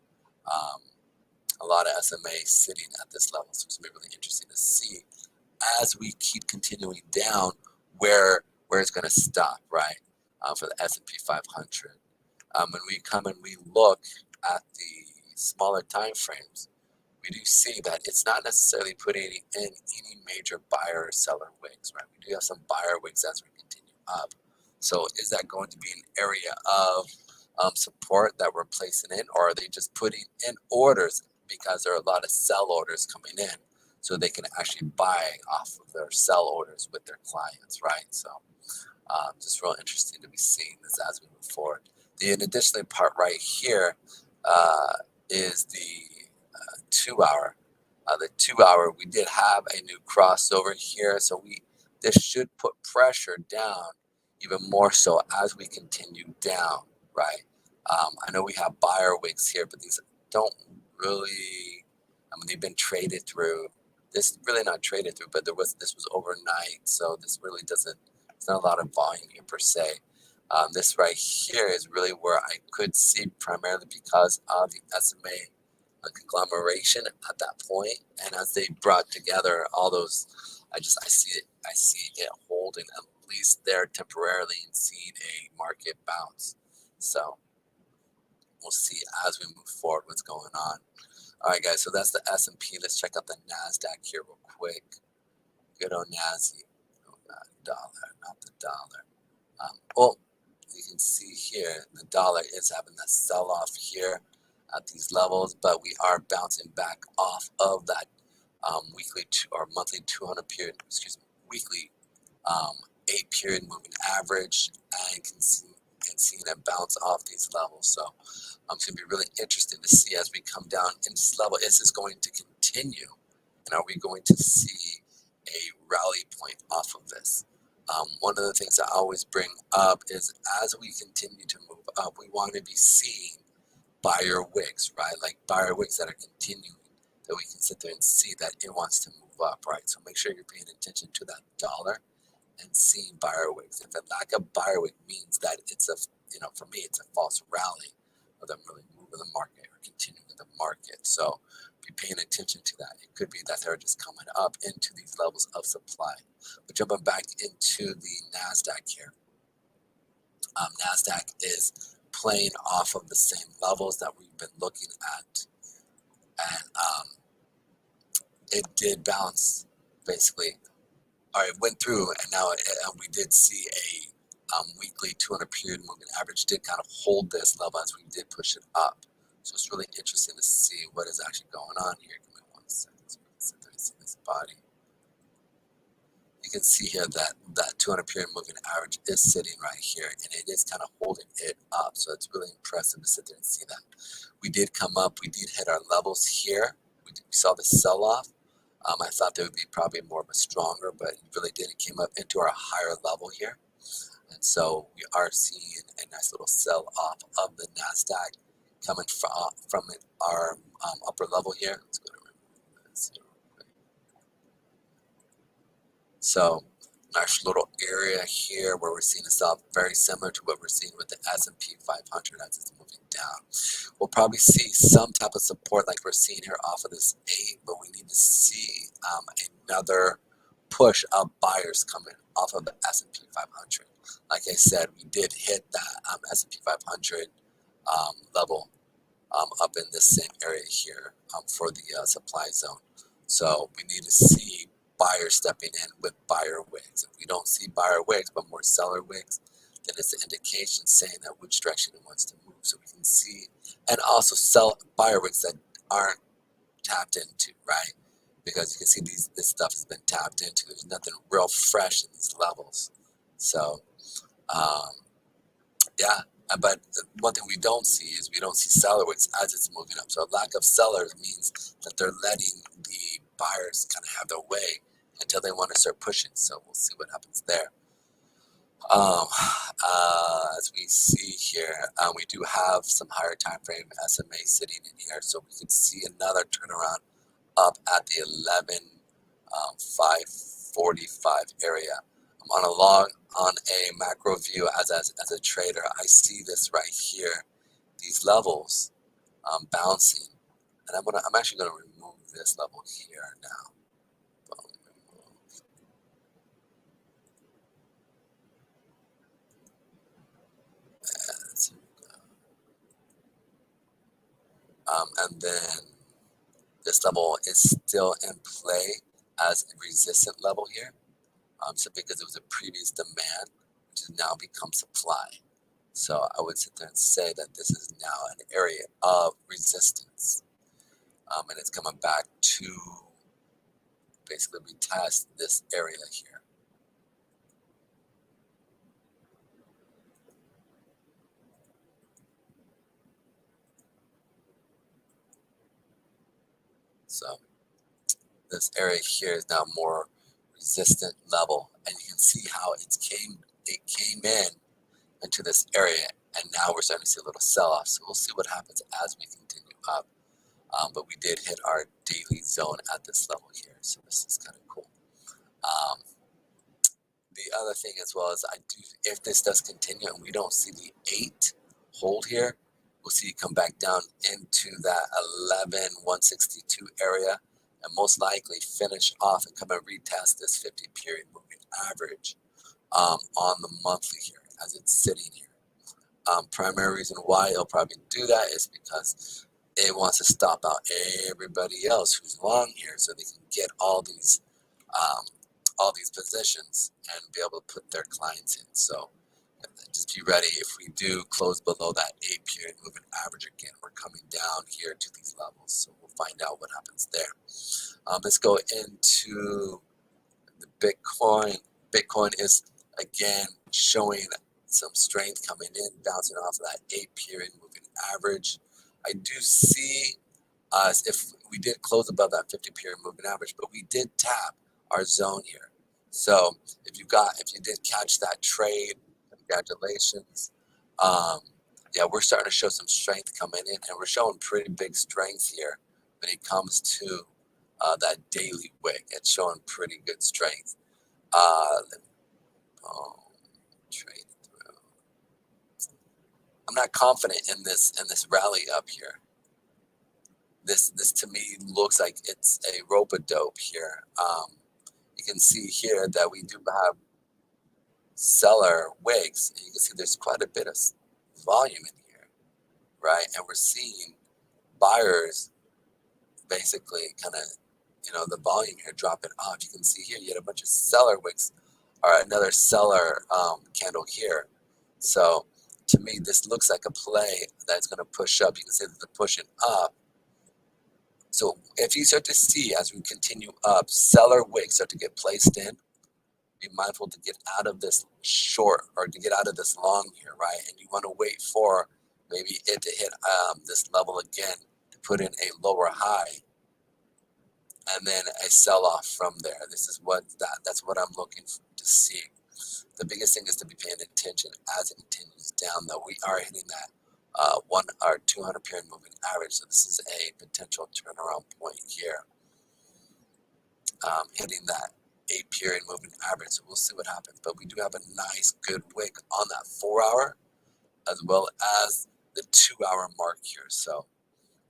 a lot of SMA sitting at this level. So it's going to be really interesting to see as we keep continuing down where it's going to stop, right? For the S&P 500. When we come and we look at the smaller time frames, we do see that it's not necessarily putting in any major buyer or seller wicks, right? We do have some buyer wicks as we continue up. So is that going to be an area of support that we're placing in, or are they just putting in orders because there are a lot of sell orders coming in so they can actually buy off of their sell orders with their clients, right? So just real interesting to be seeing this as we move forward. The additional part right here is the 2 hour. The 2 hour, we did have a new crossover here, so this should put pressure down even more so as we continue down, right? I know we have buyer wicks here, but these don't really. I mean, they've been traded through. This is really not traded through, but this was overnight, so this really doesn't. It's not a lot of volume here per se. This right here is really where I could see primarily because of the SMA conglomeration at that point, and as they brought together all those, I see it holding at least there temporarily and seeing a market bounce. So we'll see as we move forward what's going on. All right, guys. So that's the S&P. Let's check out the Nasdaq here real quick. Good on Nasdaq. Oh, not the dollar. Well, you can see here the dollar is having a sell-off here at these levels, but we are bouncing back off of that weekly or monthly 200 period, weekly 8-period moving average, and seeing it bounce off these levels. So it's going to be really interesting to see as we come down in this level. Is this going to continue, and are we going to see a rally point off of this? One of the things I always bring up is as we continue to move up, we want to be seeing buyer wicks, right? Like buyer wicks that are continuing, that we can sit there and see that it wants to move up, right? So make sure you're paying attention to that dollar and seeing buyer wicks. If a lack of buyer wick means that it's for me, it's a false rally of them really moving the market or continuing the market. So be paying attention to that. It could be that they're just coming up into these levels of supply. But jumping back into the NASDAQ here, NASDAQ is playing off of the same levels that we've been looking at. And it did bounce basically, or it went through, and now we did see a weekly 200 period moving average did kind of hold this level as we did push it up. So it's really interesting to see what is actually going on here. Give me 1 second so we can sit there and see this body. You can see here that 200 period moving average is sitting right here, and it is kind of holding it up. So it's really impressive to sit there and see that. We did come up. We did hit our levels here. We saw the sell-off. I thought there would be probably more of a stronger, but it really did. It came up into our higher level here. And so we are seeing a nice little sell-off of the NASDAQ coming from our upper level here. Let's go to this here real quick. So nice little area here where we're seeing a sell very similar to what we're seeing with the S&P 500 as it's moving down. We'll probably see some type of support like we're seeing here off of this 8, but we need to see another push of buyers coming off of the S&P 500. Like I said, we did hit that S&P 500 level up in this same area here for the supply zone. So we need to see buyers stepping in with buyer wicks. If we don't see buyer wicks, but more seller wicks, then it's an indication saying that which direction it wants to move. So we can see, and also sell buyer wicks that aren't tapped into, right? Because you can see this stuff has been tapped into. There's nothing real fresh in these levels. So, yeah. But one thing we don't see is we don't see seller wicks as it's moving up. So a lack of sellers means that they're letting the buyers kind of have their way until they want to start pushing. So we'll see what happens there. As we see here, we do have some higher time frame SMA sitting in here, so we could see another turnaround up at the 11,545 area. I'm on a macro view as a trader. I see this right here, these levels bouncing And I'm actually gonna remove this level here now. Boom, remove. And then this level is still in play as a resistant level here. So because it was a previous demand, which has now become supply. So I would sit there and say that this is now an area of resistance. And it's coming back to basically retest this area here. So this area here is now more resistant level, and you can see how it came in into this area, and now we're starting to see a little sell-off. So we'll see what happens as we continue up. But we did hit our daily zone at this level here, so this is kind of cool. The other thing as well is if this does continue and we don't see the 8 hold here, we'll see it come back down into that 11,162 area and most likely finish off and come and retest this 50 period moving average on the monthly here as it's sitting here. Primary reason why it'll probably do that is because it wants to stop out everybody else who's long here so they can get all these positions and be able to put their clients in. So just be ready if we do close below that 8 period moving average again. We're coming down here to these levels, so we'll find out what happens there. Let's go into the Bitcoin. Bitcoin is again showing some strength coming in, bouncing off of that 8 period moving average. I do see us if we did close above that 50 period moving average, but we did tap our zone here. So if you did catch that trade, congratulations. Yeah, we're starting to show some strength coming in, and we're showing pretty big strength here when it comes to that daily wick. It's showing pretty good strength. Trade through. I'm not confident in this rally up here. This to me looks like it's a rope-a-dope here. You can see here that we do have seller wicks. You can see there's quite a bit of volume in here, right? And we're seeing buyers basically kind of, the volume here dropping off. You can see here you had a bunch of seller wicks or another seller candle here. So to me, this looks like a play that's going to push up. You can see that they're pushing up. So if you start to see as we continue up, seller wicks start to get placed in, be mindful to get out of this short or to get out of this long here, right? And you want to wait for maybe it to hit this level again to put in a lower high and then a sell-off from there. That's what I'm looking to see. The biggest thing is to be paying attention as it continues down, though. We are hitting that 200 period moving average, so this is a potential turnaround point here. Hitting that 8 period moving average, so we'll see what happens. But we do have a nice good wick on that 4 hour as well as the 2 hour mark here. So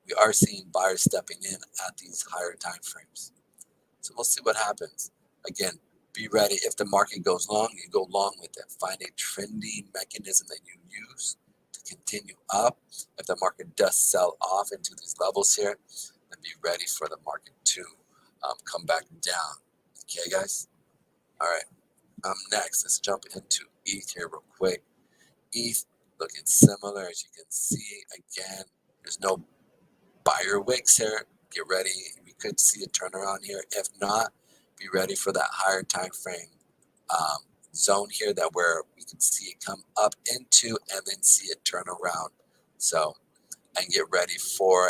we are seeing buyers stepping in at these higher time frames. So we'll see what happens. Again, be ready. If the market goes long, you go long with it. Find a trending mechanism that you use to continue up. If the market does sell off into these levels here, then be ready for the market to come back down. Okay, guys? All right. Next, let's jump into ETH here real quick. ETH looking similar, as you can see. Again, there's no buyer wicks here. Get ready. We could see a turnaround here. If not, be ready for that higher time frame zone here that where we can see it come up into and then see it turn around. So, and get ready for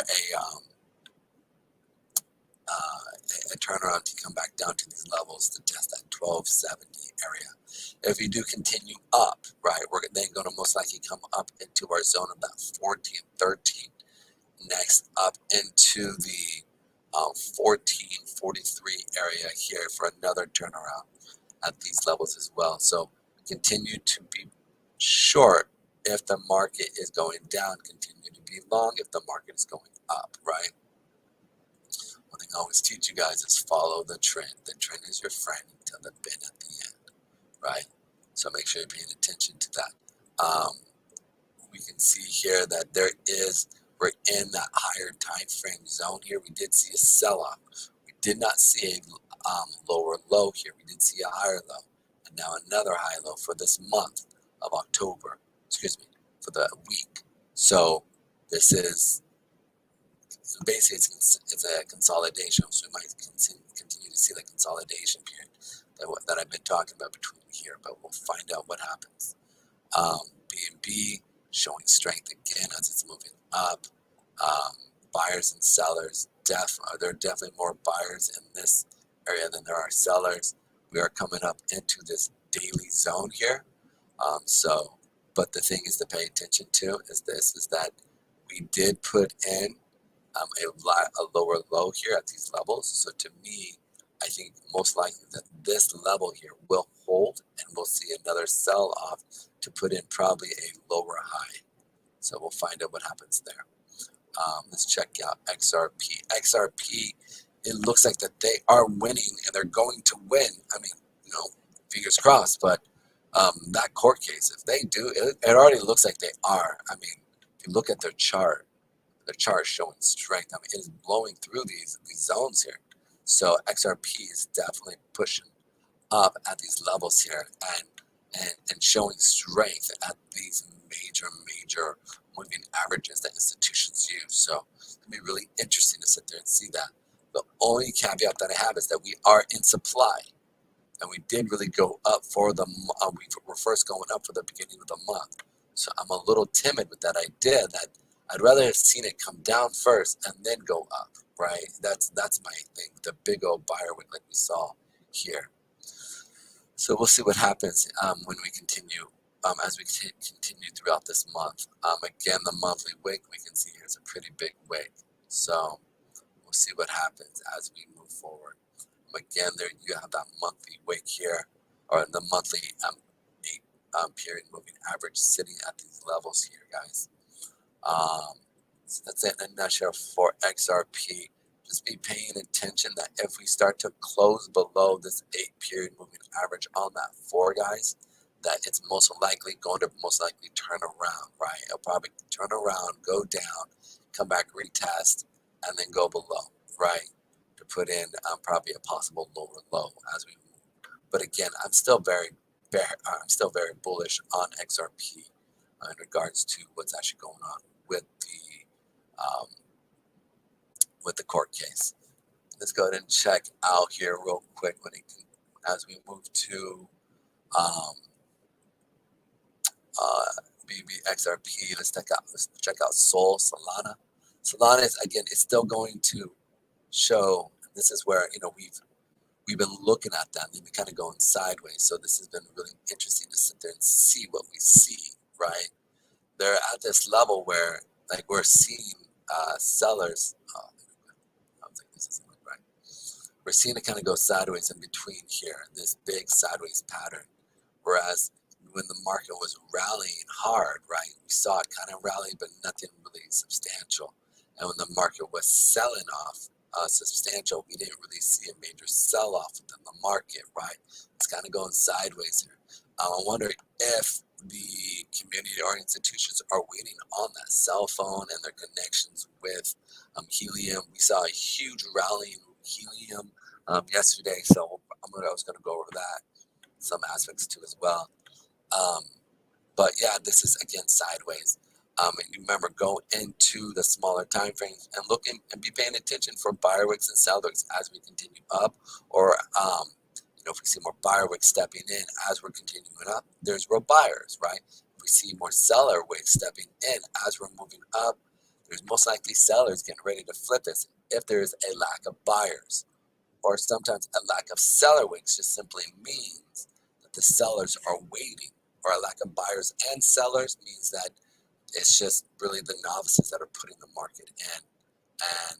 a turnaround to come back down to these levels to test that 1270 area. If we do continue up, right, we're then going to most likely come up into our zone of that 14, 13. Next up into the 1443 area here for another turnaround at these levels as well. So continue to be short if the market is going down, continue to be long if the market is going up, right? I always teach you guys is follow the trend. The trend is your friend until the bin at the end, right? So make sure you're paying attention to that. We can see here that we're in that higher time frame zone here. We did see a sell-off. We did not see a lower low here. We did see a higher low, and now another high low for this month of October. Excuse me, for the week. So this is basically it's a consolidation. So we might continue to see the consolidation period that I've been talking about between here, but we'll find out what happens. B&B showing strength again as it's moving up. Buyers and sellers, there are definitely more buyers in this area than there are sellers. We are coming up into this daily zone here. But the thing is to pay attention to is that we did put in a lower low here at these levels. So to me, I think most likely that this level here will hold and we'll see another sell off to put in probably a lower high. So we'll find out what happens there. Let's check out XRP. XRP, it looks like that they are winning and they're going to win. I mean, fingers crossed, but that court case, if they do, it already looks like they are. I mean, if you look at their chart is showing strength. I mean, it is blowing through these zones here. So XRP is definitely pushing up at these levels here and showing strength at these major moving averages that institutions use. So it's gonna be really interesting to sit there and see that. The only caveat that I have is that we are in supply, and we did really go up for the. We were first going up for the beginning of the month, so I'm a little timid with that idea. That I'd rather have seen it come down first and then go up. Right? That's my thing. The big old buyer wick like we saw here. So we'll see what happens when we continue, as we continue throughout this month. Again, the monthly wick we can see here is a pretty big wick. So we'll see what happens as we move forward. Again, there you have that monthly wick here, or the monthly 8 period moving average sitting at these levels here, guys. So that's it in a nutshell for XRP. Just be paying attention that if we start to close below this 8 period moving average on that 4, guys, that it's most likely going to turn around, right? It'll probably turn around, go down, come back, retest, and then go below, right? To put in probably a possible lower low as we move. But again, I'm still very bullish on XRP in regards to what's actually going on with the court case. Let's go ahead and check out here real quick as we move to BBXRP. Let's check out Solana. Solana is again, it's still going to show. This is where we've been looking at them. They've been kind of going sideways. So this has been really interesting to sit there and see what we see. Right, they're at this level where we're seeing sellers. I was like, this isn't right. We're seeing it kind of go sideways in between here, this big sideways pattern. Whereas when the market was rallying hard, right, we saw it kind of rally, but nothing really substantial. And when the market was selling off substantial, we didn't really see a major sell-off within the market, right? It's kind of going sideways here. I wonder if the community or institutions are waiting on that cell phone and their connections with helium. We saw a huge rally in helium yesterday, so I was going to go over that, some aspects too as well. But yeah, this is again sideways. And remember, go into the smaller time frames and look and be paying attention for buyer wicks and seller wicks as we continue up, or if we see more buyer wicks stepping in as we're continuing up, there's real buyers, right? If we see more seller wicks stepping in as we're moving up, there's most likely sellers getting ready to flip this if there is a lack of buyers. Or sometimes a lack of seller wicks just simply means that the sellers are waiting, or a lack of buyers and sellers means that it's just really the novices that are putting the market in, and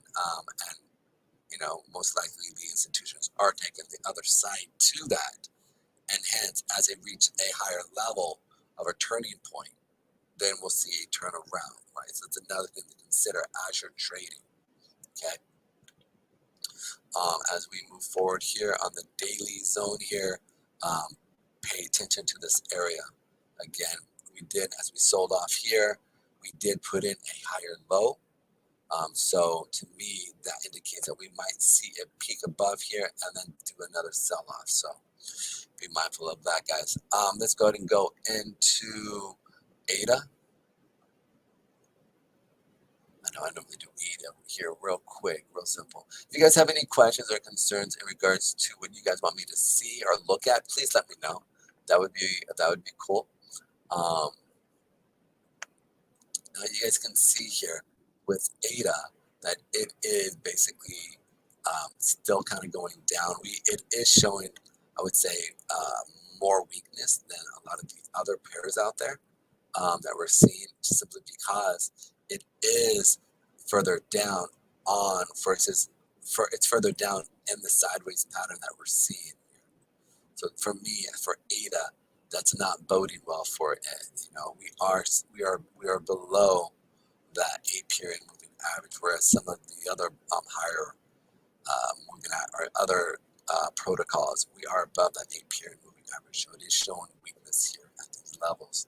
most likely the institutions are taking the other side to that, and hence as they reach a higher level of a turning point, then we'll see a turnaround, right? So it's another thing to consider as you're trading. Okay. as we move forward here on the daily zone here. Pay attention to this area. Again, we did, as we sold off here, we did put in a higher low. So to me, that indicates that we might see a peak above here and then do another sell-off. So be mindful of that, guys. Let's go ahead and go into ADA. I know I normally do ADA here real quick, real simple. If you guys have any questions or concerns in regards to what you guys want me to see or look at, please let me know. That would be cool. Now you guys can see here with ADA that it is basically still kind of going down. It is showing, I would say, more weakness than a lot of these other pairs out there that we're seeing, simply because it is further down on versus it's further down in the sideways pattern that we're seeing. So for me, for ADA, that's not boding well for it. You know, we are below that 8-period moving average, whereas some of the other higher moving or other protocols, we are above that 8-period moving average. So it is showing weakness here at these levels.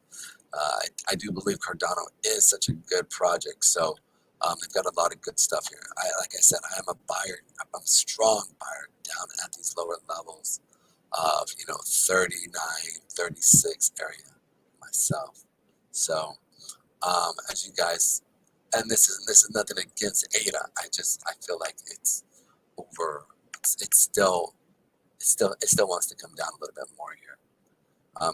I do believe Cardano is such a good project, so they've got a lot of good stuff here. Like I said, I am a buyer. I'm a strong buyer down at these lower levels of 39, 36 area myself. So as you guys, and this is nothing against ADA. I feel like it's over. It still wants to come down a little bit more here.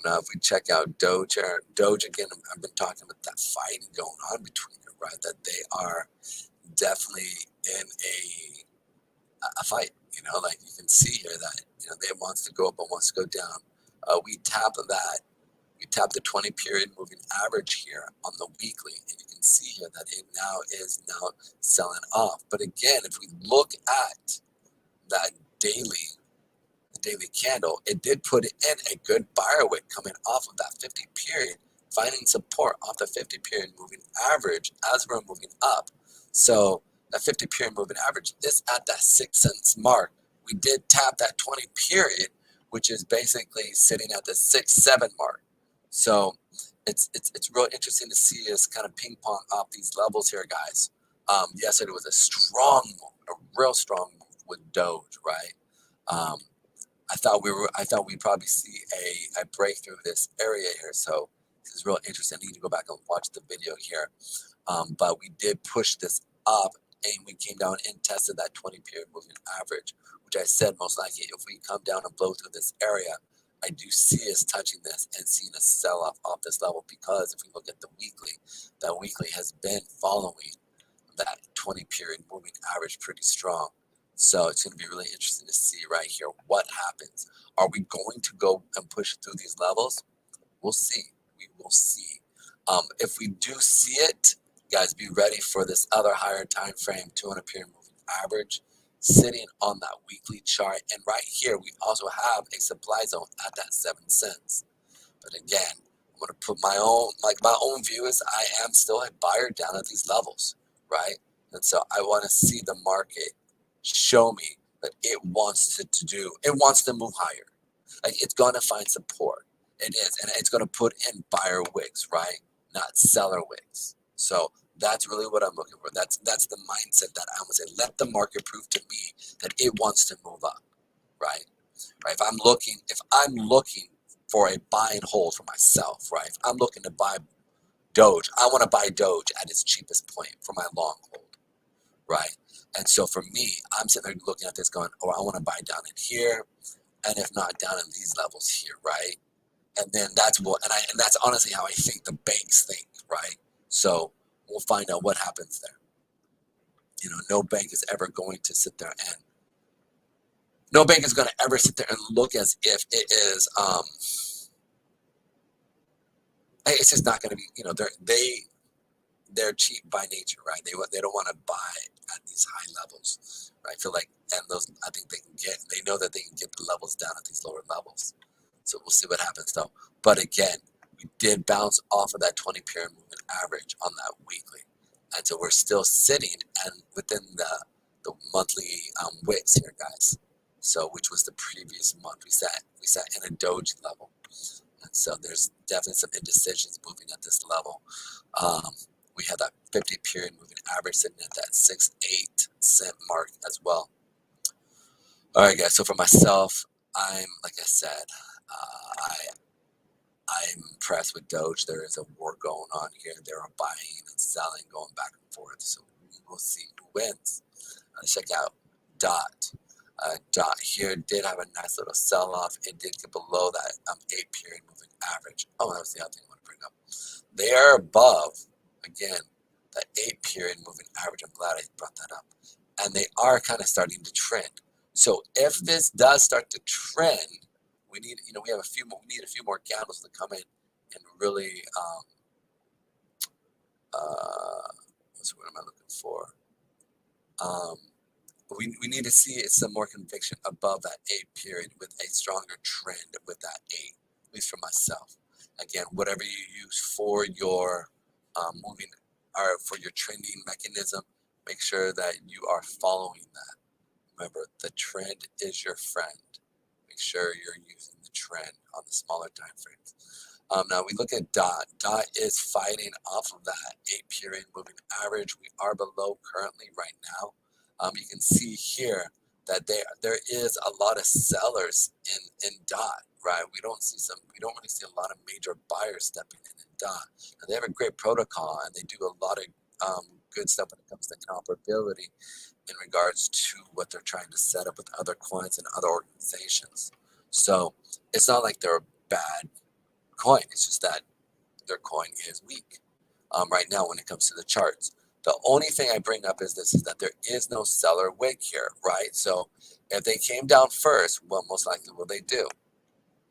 Now, if we check out Doge again, I've been talking about that fight going on between it, right? That they are definitely in a fight. Like you can see here that they wants to go up and wants to go down. We tap that. We tap the 20-period moving average here on the weekly, and you can see here that it now is selling off. But again, if we look at that daily candle, it did put in a good buyer wick coming off of that 50-period, finding support off the 50-period moving average as we're moving up. So that 50-period moving average is at that 6 cents mark. We did tap that 20-period, which is basically sitting at the 6-7 mark. So it's real interesting to see us kind of ping pong off these levels here, guys. Yesterday was a strong move, a real strong move with Doge, right? I thought we'd probably see a breakthrough this area here. So this is real interesting. I need to go back and watch the video here. But we did push this up, and we came down and tested that 20-period moving average, which I said most likely if we come down and blow through this area, I do see us touching this and seeing a sell-off off this level, because if we look at the weekly, that weekly has been following that 20-period moving average pretty strong. So it's going to be really interesting to see right here what happens. Are we going to go and push through these levels? We'll see. We will see. If we do see it, guys, be ready for this other higher time frame 200-period moving average sitting on that weekly chart. And right here, we also have a supply zone at that 7 cents. But again, I'm going to put my own view is I am still a buyer down at these levels, right? And so I want to see the market show me that it wants to move higher. Like it's going to find support. It is, and it's going to put in buyer wicks, right? Not seller wicks. So that's really what I'm looking for. That's the mindset that I would say. Let the market prove to me that it wants to move up, right? Right. If I'm looking for a buy and hold for myself, right? If I'm looking to buy Doge, I want to buy Doge at its cheapest point for my long hold, right? And so for me, I'm sitting there looking at this going, oh, I want to buy down in here, and if not, down in these levels here, right? And then that's honestly how I think the banks think, right? So we'll find out what happens there. No bank is ever going to sit there and look as if it is. It's just not going to be. They're cheap by nature, right? They don't want to buy at these high levels, right? I feel like, and I think they know that they can get the levels down at these lower levels. So we'll see what happens though. But again, we did bounce off of that 20-period moving average on that weekly. And so we're still sitting and within the monthly wicks here, guys. So, which was the previous month, we sat in a doji level, and so there's definitely some indecisions moving at this level. Um, we had that 50 period moving average sitting at that 6.8 cent mark as well. All right, guys. So for myself, like I said, I'm impressed with Doge. There is a war going on here. There are buying and selling going back and forth. So we will see who wins. Let's check out Dot. Dot here did have a nice little sell-off. It did get below that 8 period moving average. Oh, that was the other thing I want to bring up. They are above, again, that 8 period moving average. I'm glad I brought that up. And they are kind of starting to trend. So if this does start to trend, we need, we need a few more candles to come in and really, what am I looking for? We need to see some more conviction above that 8 period with a stronger trend with that 8, at least for myself. Again, whatever you use for your moving or for your trending mechanism, make sure that you are following that. Remember, the trend is your friend. Make sure you're using the trend on the smaller time frames. Now we look at Dot. Dot is fighting off of that 8 period moving average. We are below currently right now. You can see here that there is a lot of sellers in Dot, right? We don't really see a lot of major buyers stepping in Dot. Now, they have a great protocol and they do a lot of good stuff when it comes to interoperability in regards to what they're trying to set up with other coins and other organizations. So it's not like they're a bad coin. It's just that their coin is weak right now when it comes to the charts. The only thing I bring up is this: is that there is no seller wick here, right? So if they came down first, what most likely will they do?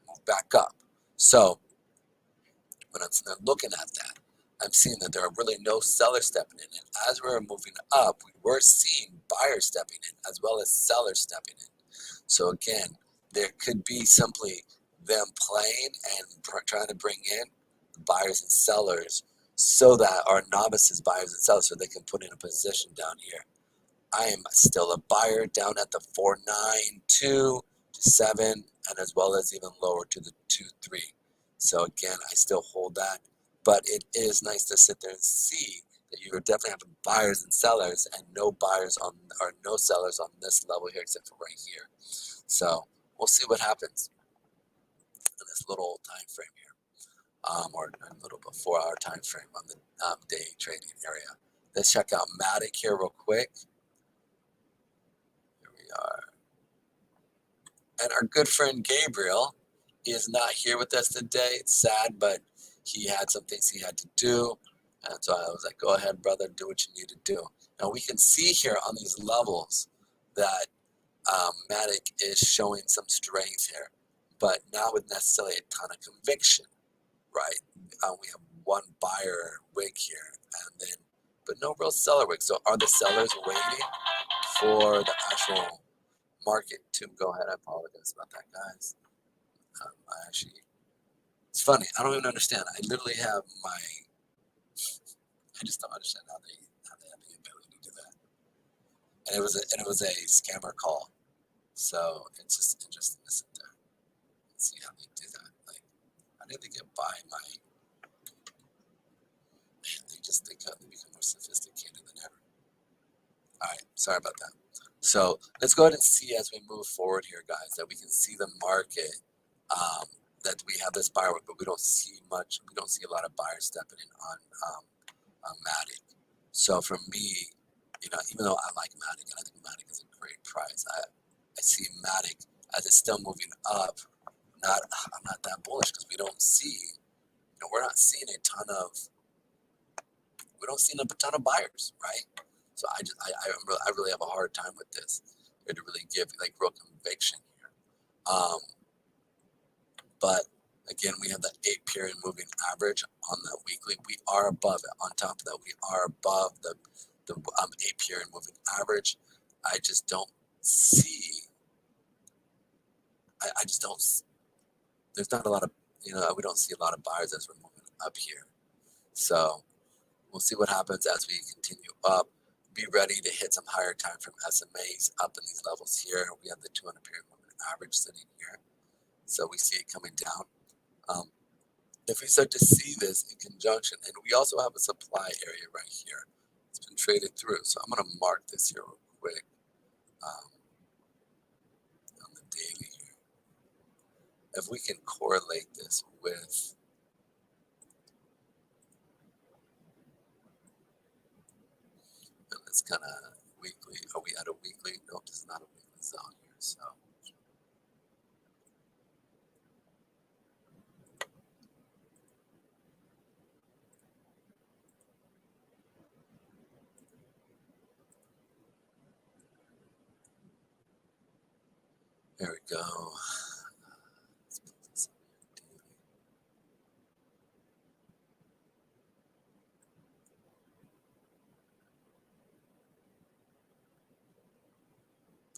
Move back up. So when I'm looking at that, I'm seeing that there are really no sellers stepping in. And as we're moving up, we were seeing buyers stepping in as well as sellers stepping in. So again, there could be simply them playing and trying to bring in buyers and sellers so that our novices, buyers and sellers, so they can put in a position down here. I am still a buyer down at the 492 to 7, and as well as even lower to the 2.3. So again, I still hold that, but it is nice to sit there and see that you are definitely having buyers and sellers, and no buyers on or no sellers on this level here except for right here. So we'll see what happens in this little time frame here, or a little bit 4-hour time frame on the day trading area. Let's check out Matic here real quick. Here we are. And our good friend Gabriel is not here with us today. It's sad, but he had some things he had to do. And so I was like, go ahead, brother, do what you need to do. Now we can see here on these levels that Matic is showing some strength here, but not with necessarily a ton of conviction, right? We have one buyer wig here, and then, but no real seller wig. So are the sellers waiting for the actual market to go ahead? I apologize about that, guys. It's funny. I don't even understand. I literally have I just don't understand how they have the ability to do that. And it was a scammer call. So it's just interesting to sit there and see how they do that. Like, how did they get by my? Man, they become more sophisticated than ever. All right, sorry about that. So let's go ahead and see as we move forward here, guys, that we can see the market. That we have this buyer, but we don't see much. We don't see a lot of buyers stepping in on Matic. So for me, even though I like Matic and I think Matic is a great price, I see Matic as it's still moving up. I'm not that bullish because we don't see, we're not seeing we don't see a ton of buyers, right? So I really have a hard time with this. To really give like real conviction here. But again, we have that 8-period moving average on the weekly. We are above it. On top of that, we are above the 8-period moving average. I just don't see. I just don't. There's not a lot of we don't see a lot of buyers as we're moving up here. So we'll see what happens as we continue up. be ready to hit some higher time frame SMAs up in these levels here. We have the 200 period moving average sitting here, so we see it coming down. If we start to see this in conjunction, and we also have a supply area right here, it's been traded through. So I'm going to mark this here real quick on the daily here. If we can correlate this with this kind of weekly, are we at a weekly? Nope, this is not a weekly zone here. So there we go. Let's put this on daily.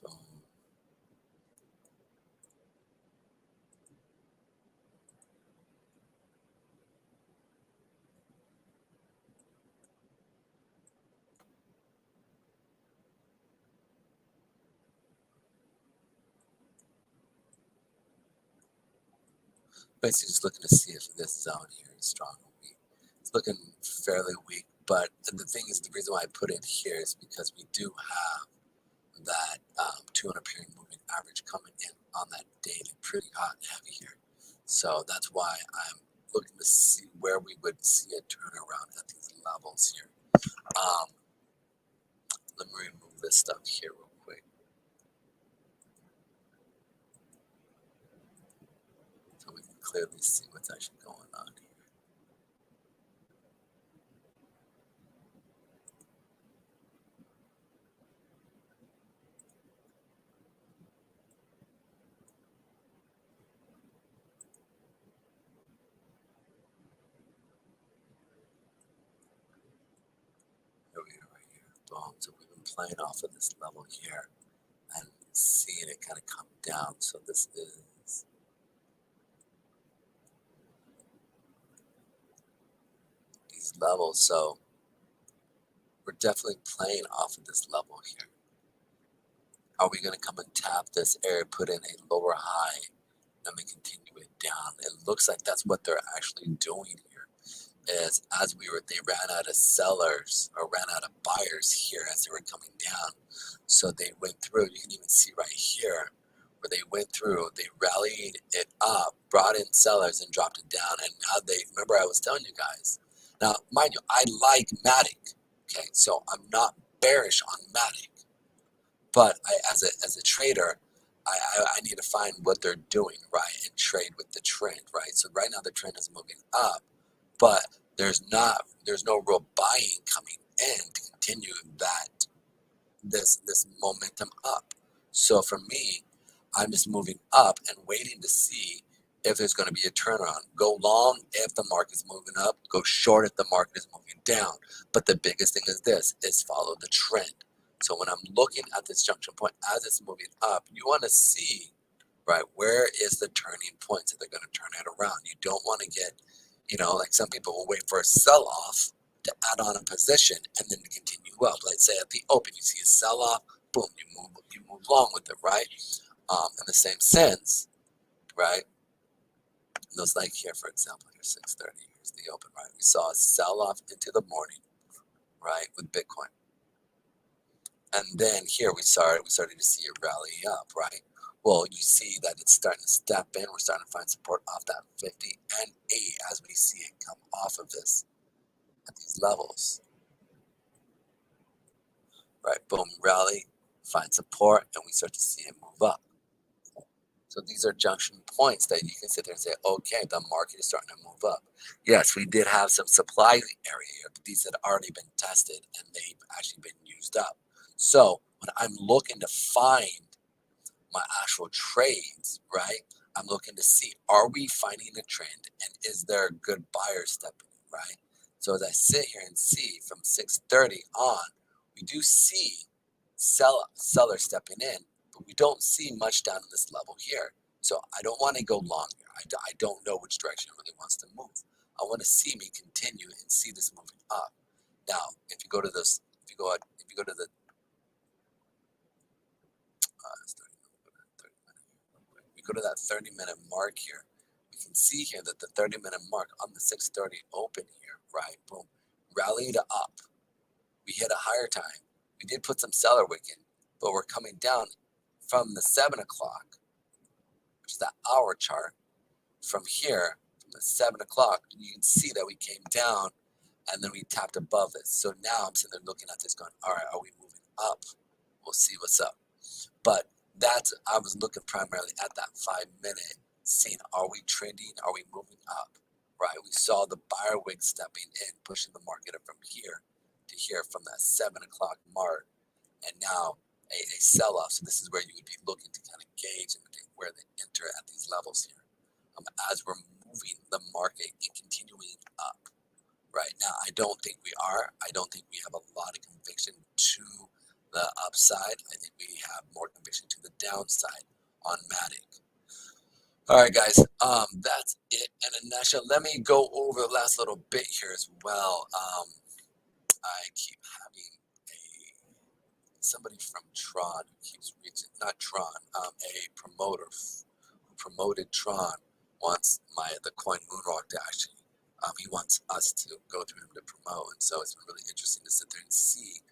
Boom. Basically just looking to see if this zone here is strong or weak. It's looking fairly weak, but the thing is, the reason why I put it here is because we do have that 200 period moving average coming in on that daily pretty hot and heavy here. So that's why I'm looking to see where we would see a turnaround at these levels here. Let me remove this stuff here real quick so we can clearly see what's actually going on here. Here we are right here. Boom. So we've been playing off of this level here and seeing it kind of come down. So this is these levels. So we're definitely playing off of this level here. Are we going to come and tap this area, put in a lower high, and then continue it down? It looks like that's what they're actually doing here. Is as they ran out of sellers or ran out of buyers here as they were coming down. So they went through. You can even see right here where they went through. They rallied it up, brought in sellers, and dropped it down. And now remember I was telling you guys. Now, mind you, I like Matic. Okay, so I'm not bearish on Matic. But as a trader, I need to find what they're doing, right, and trade with the trend, right? So right now the trend is moving up, but there's no real buying coming in to continue this momentum up. So for me, I'm just moving up and waiting to see if there's going to be a turnaround. Go long if the market's moving up, go short if the market is moving down. But the biggest thing is follow the trend. So when I'm looking at this junction point as it's moving up, you want to see, right, where is the turning point so they're going to turn it around. You don't want to get, like some people will wait for a sell-off to add on a position and then continue up. Let's say at the open, you see a sell-off, boom, you move along with it, right? In the same sense, right? Looks like here, for example, here 6:30, here's the open, right? We saw a sell-off into the morning, right, with Bitcoin. And then here we started to see a rally up, right? Well, you see that it's starting to step in. We're starting to find support off that 50 and 8 as we see it come off of this at these levels. Right, boom, rally, find support, and we start to see it move up. So these are junction points that you can sit there and say, okay, the market is starting to move up. Yes, we did have some supply area here, but these had already been tested and they've actually been used up. So when I'm looking to find my actual trades, right, I'm looking to see, are we finding a trend and is there a good buyer stepping in, right? So as I sit here and see from 6:30 on, we do see sellers stepping in, but we don't see much down in this level here. So I don't want to go long here. I don't know which direction it really wants to move. I want to see me continue and see this moving up. Now, if you we go to the we go to that 30-minute mark here, we can see here that the 30-minute mark on the 6:30 open here, right? Boom, rallied up. We hit a higher time. We did put some seller wick in, but we're coming down from the 7 o'clock, which is that hour chart. From here, from the 7 o'clock, you can see that we came down and then we tapped above this. So now I'm sitting there looking at this going, all right, are we moving up? We'll see what's up. But that's, I was looking primarily at that 5-minute, seeing are we trending, are we moving up, right? We saw the buyer wick stepping in, pushing the market up from here to here from that 7 o'clock mark, and now a sell-off. So this is where you would be looking to kind of gauge and where they enter at these levels here. As we're moving the market and continuing up. Right now, I don't think we are. I don't think we have a lot of conviction to the upside. I think we have more conviction to the downside on Matic. All right, guys, that's it in a nutshell. Let me go over the last little bit here as well. I keep having somebody from Tron who keeps reaching, not Tron, a promoter who promoted Tron wants the coin Moonrock to actually. He wants us to go through him to promote, and so it's been really interesting to sit there and see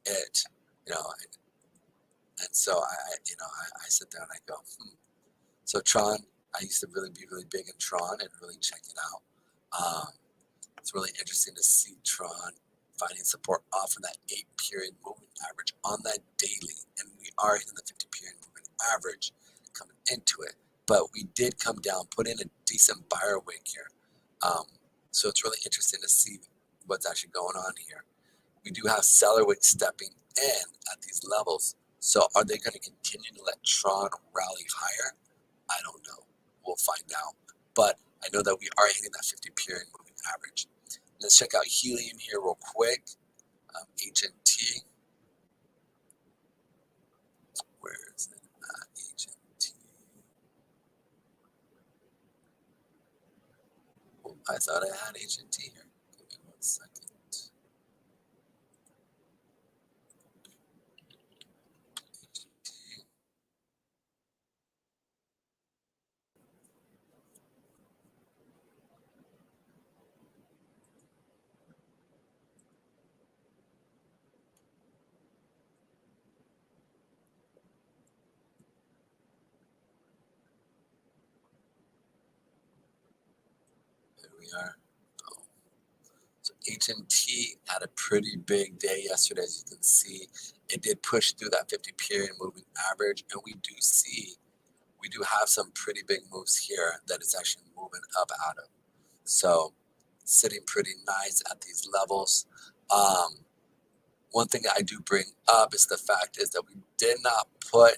it, and so I sit there and I go, So Tron, I used to really be really big in Tron and really check it out. It's really interesting to see Tron finding support off of that 8-period moving average on that daily, and we are in the 50-period moving average coming into it. But we did come down, put in a decent buyer wick here. So it's really interesting to see what's actually going on here. We do have seller wick stepping in at these levels. So are they going to continue to let Tron rally higher? I don't know. We'll find out. But I know that we are hitting that 50-period moving average. Let's check out helium here real quick. HNT. Where is it? HNT. Oh, I thought I had HNT here. Give me 1 second. HNT. There we are. Oh. So HNT had a pretty big day yesterday, as you can see. It did push through that 50-period moving average, and we do have some pretty big moves here that it's actually moving up out of. So sitting pretty nice at these levels. One thing I do bring up is the fact is that we did not put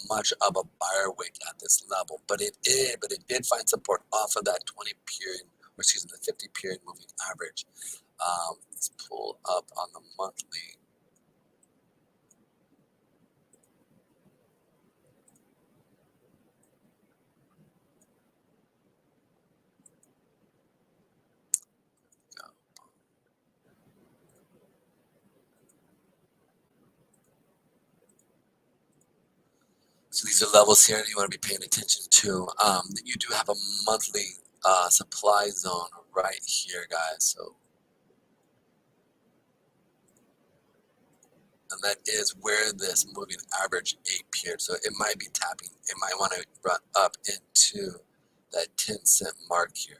much of a buyer wick at this level, but it did find support off of that 20-period, or excuse me, the 50-period moving average. Let's pull up on the monthly. So these are levels here that you want to be paying attention to. You do have a monthly supply zone right here, guys. So, and that is where this moving average 8-period. So it might be tapping. It might want to run up into that 10-cent mark here.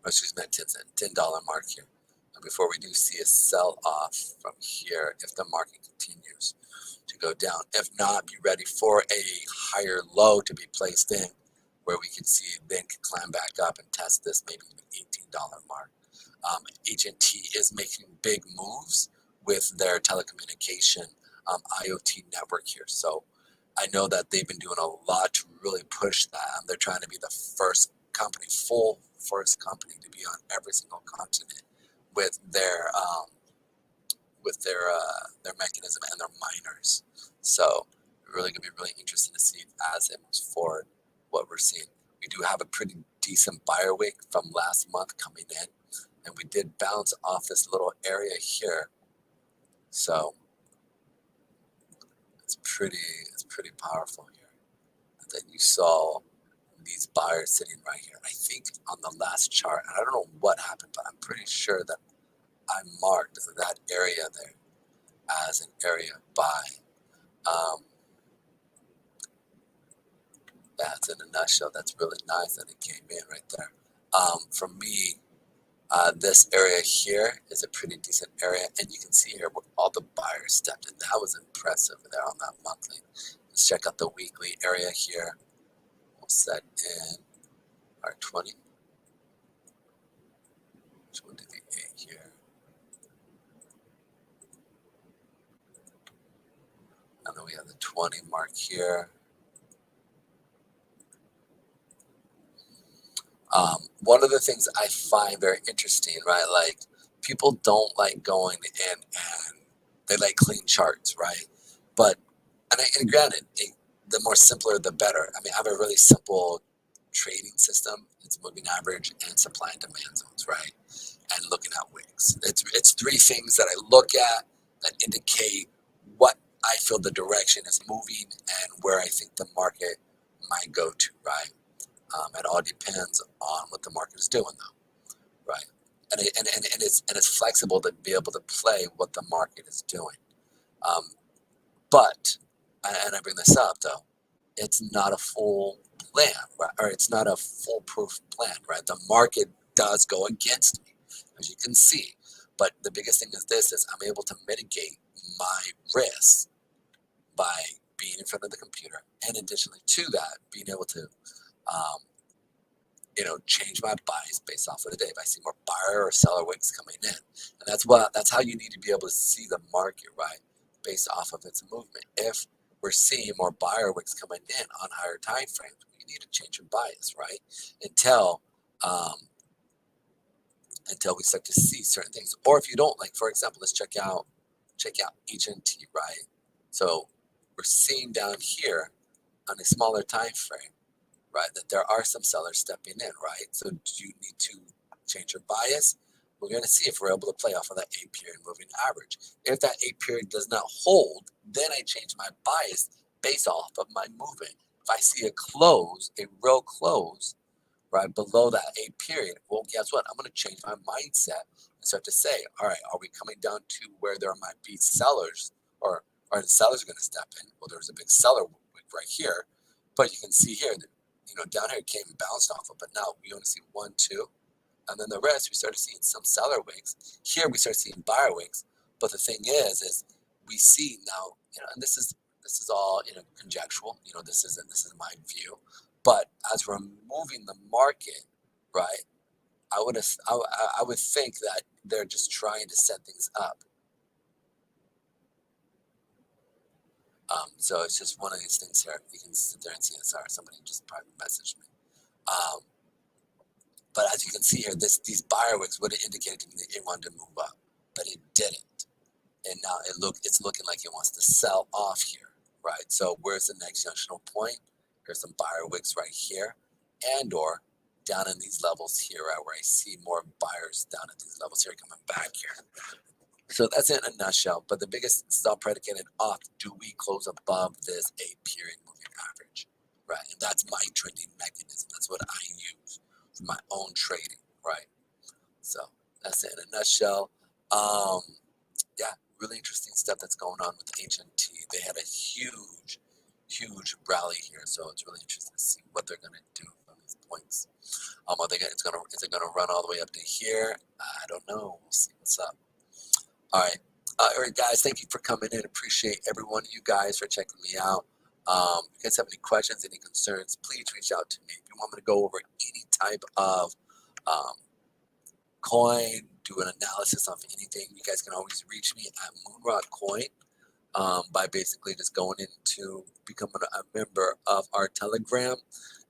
Or excuse me, $10 mark here. And before we do see a sell off from here, if the market continues to go down. If not, be ready for a higher low to be placed in, where we can see it then can climb back up and test this maybe even $18 mark. HNT is making big moves with their telecommunication IoT network here. So I know that they've been doing a lot to really push that. They're trying to be the first company, first company to be on every single continent with their mechanism and their miners. So really gonna be really interesting to see as it moves forward. what we're seeing. We do have a pretty decent buyer wick from last month coming in, and we did bounce off this little area here. So it's pretty powerful here that you saw these buyers sitting right here. I think on the last chart, I don't know what happened, but I'm pretty sure that I marked that area there as an area buy. That's in a nutshell. That's really nice that it came in right there. For me, this area here is a pretty decent area, and you can see here where all the buyers stepped in. That was impressive there on that monthly. Let's check out the weekly area here. We'll set in our 20. Which one did the 8 here? And then we have the 20 mark here. One of the things I find very interesting, right? Like, people don't like going in and they like clean charts, right? But, and granted, the more simpler, the better. I mean, I have a really simple trading system. It's moving average and supply and demand zones, right? And looking at wicks. It's three things that I look at that indicate what I feel the direction is moving and where I think the market might go to, right? It all depends on what the market is doing, though, right? And it's flexible to be able to play what the market is doing. But, and I bring this up though, it's not a full plan, right? Or it's not a foolproof plan, right? The market does go against me, as you can see. But the biggest thing is this: is I'm able to mitigate my risk by being in front of the computer, and additionally to that, being able to change my buys based off of the day. If I see more buyer or seller wicks coming in, and that's how you need to be able to see the market, right, based off of its movement. If we're seeing more buyer wicks coming in on higher time frames, you need to change your bias, right, until we start to see certain things. Or if you don't, like for example, let's check out HNT, right? So we're seeing down here on a smaller time frame, right, that there are some sellers stepping in, right? So do you need to change your bias? We're going to see if we're able to play off of that 8-period moving average. If that 8-period does not hold, then I change my bias based off of my movement. If I see a real close, right, below that 8-period, well, guess what? I'm going to change my mindset and start to say, all right, are we coming down to where there might be sellers, or are the sellers going to step in? Well, there's a big seller right here, but you can see here that, down here it came and bounced off of, but now we only see 1, 2, and then the rest we started seeing some seller wicks. Here we start seeing buyer wicks, but the thing is we see now, and this is all conjectural. This is my view, but as we're moving the market, right, I would think that they're just trying to set things up. So it's just one of these things here. You can sit there and see it. Sorry, somebody just private messaged me. But as you can see here, these buyer wicks would have indicated to me that it wanted to move up, but it didn't. And now it's looking like it wants to sell off here, right? So where's the next junctional point? There's some buyer wicks right here, and or down in these levels here, right, where I see more buyers down at these levels here coming back here. So that's in a nutshell. But the biggest is all predicated off: do we close above this 8-period moving average, right? And that's my trading mechanism. That's what I use for my own trading, right? So that's it in a nutshell. Yeah, really interesting stuff that's going on with HNT. They had a huge rally here, so it's really interesting to see what they're going to do from these points. Is it gonna run all the way up to here? I don't know. We'll see what's up. All right, guys. Thank you for coming in. Appreciate every one of you guys for checking me out. If you guys have any questions, any concerns, please reach out to me. If you want me to go over any type of coin, do an analysis of anything, you guys can always reach me at Moonrock Coin by basically just going into becoming a member of our Telegram,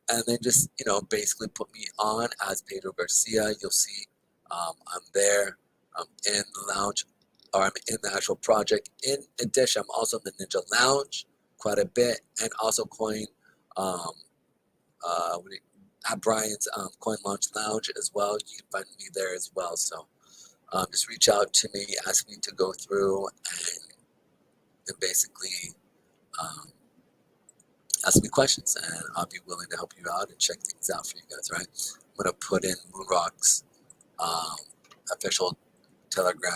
and then just basically put me on as Pedro Garcia. You'll see I'm there. I'm in the lounge, or I'm in the actual project. In addition, I'm also in the Ninja Lounge quite a bit, and also Coin at Brian's Coin Launch Lounge as well. You can find me there as well. So just reach out to me, ask me to go through and basically um, ask me questions, and I'll be willing to help you out and check things out for you guys. Right? I'm gonna put in Moonrock's um, official Telegram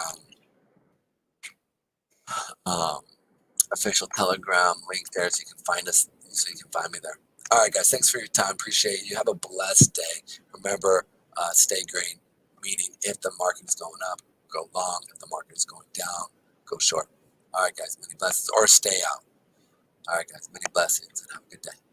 um, link there, so you can find us, so you can find me there. All right, guys, thanks for your time. Appreciate it. You have a blessed day. Remember, stay green, meaning if the market is going up, go long. If the market is going down, go short. All right, guys, many blessings, or stay out. All right, guys, many blessings, and have a good day.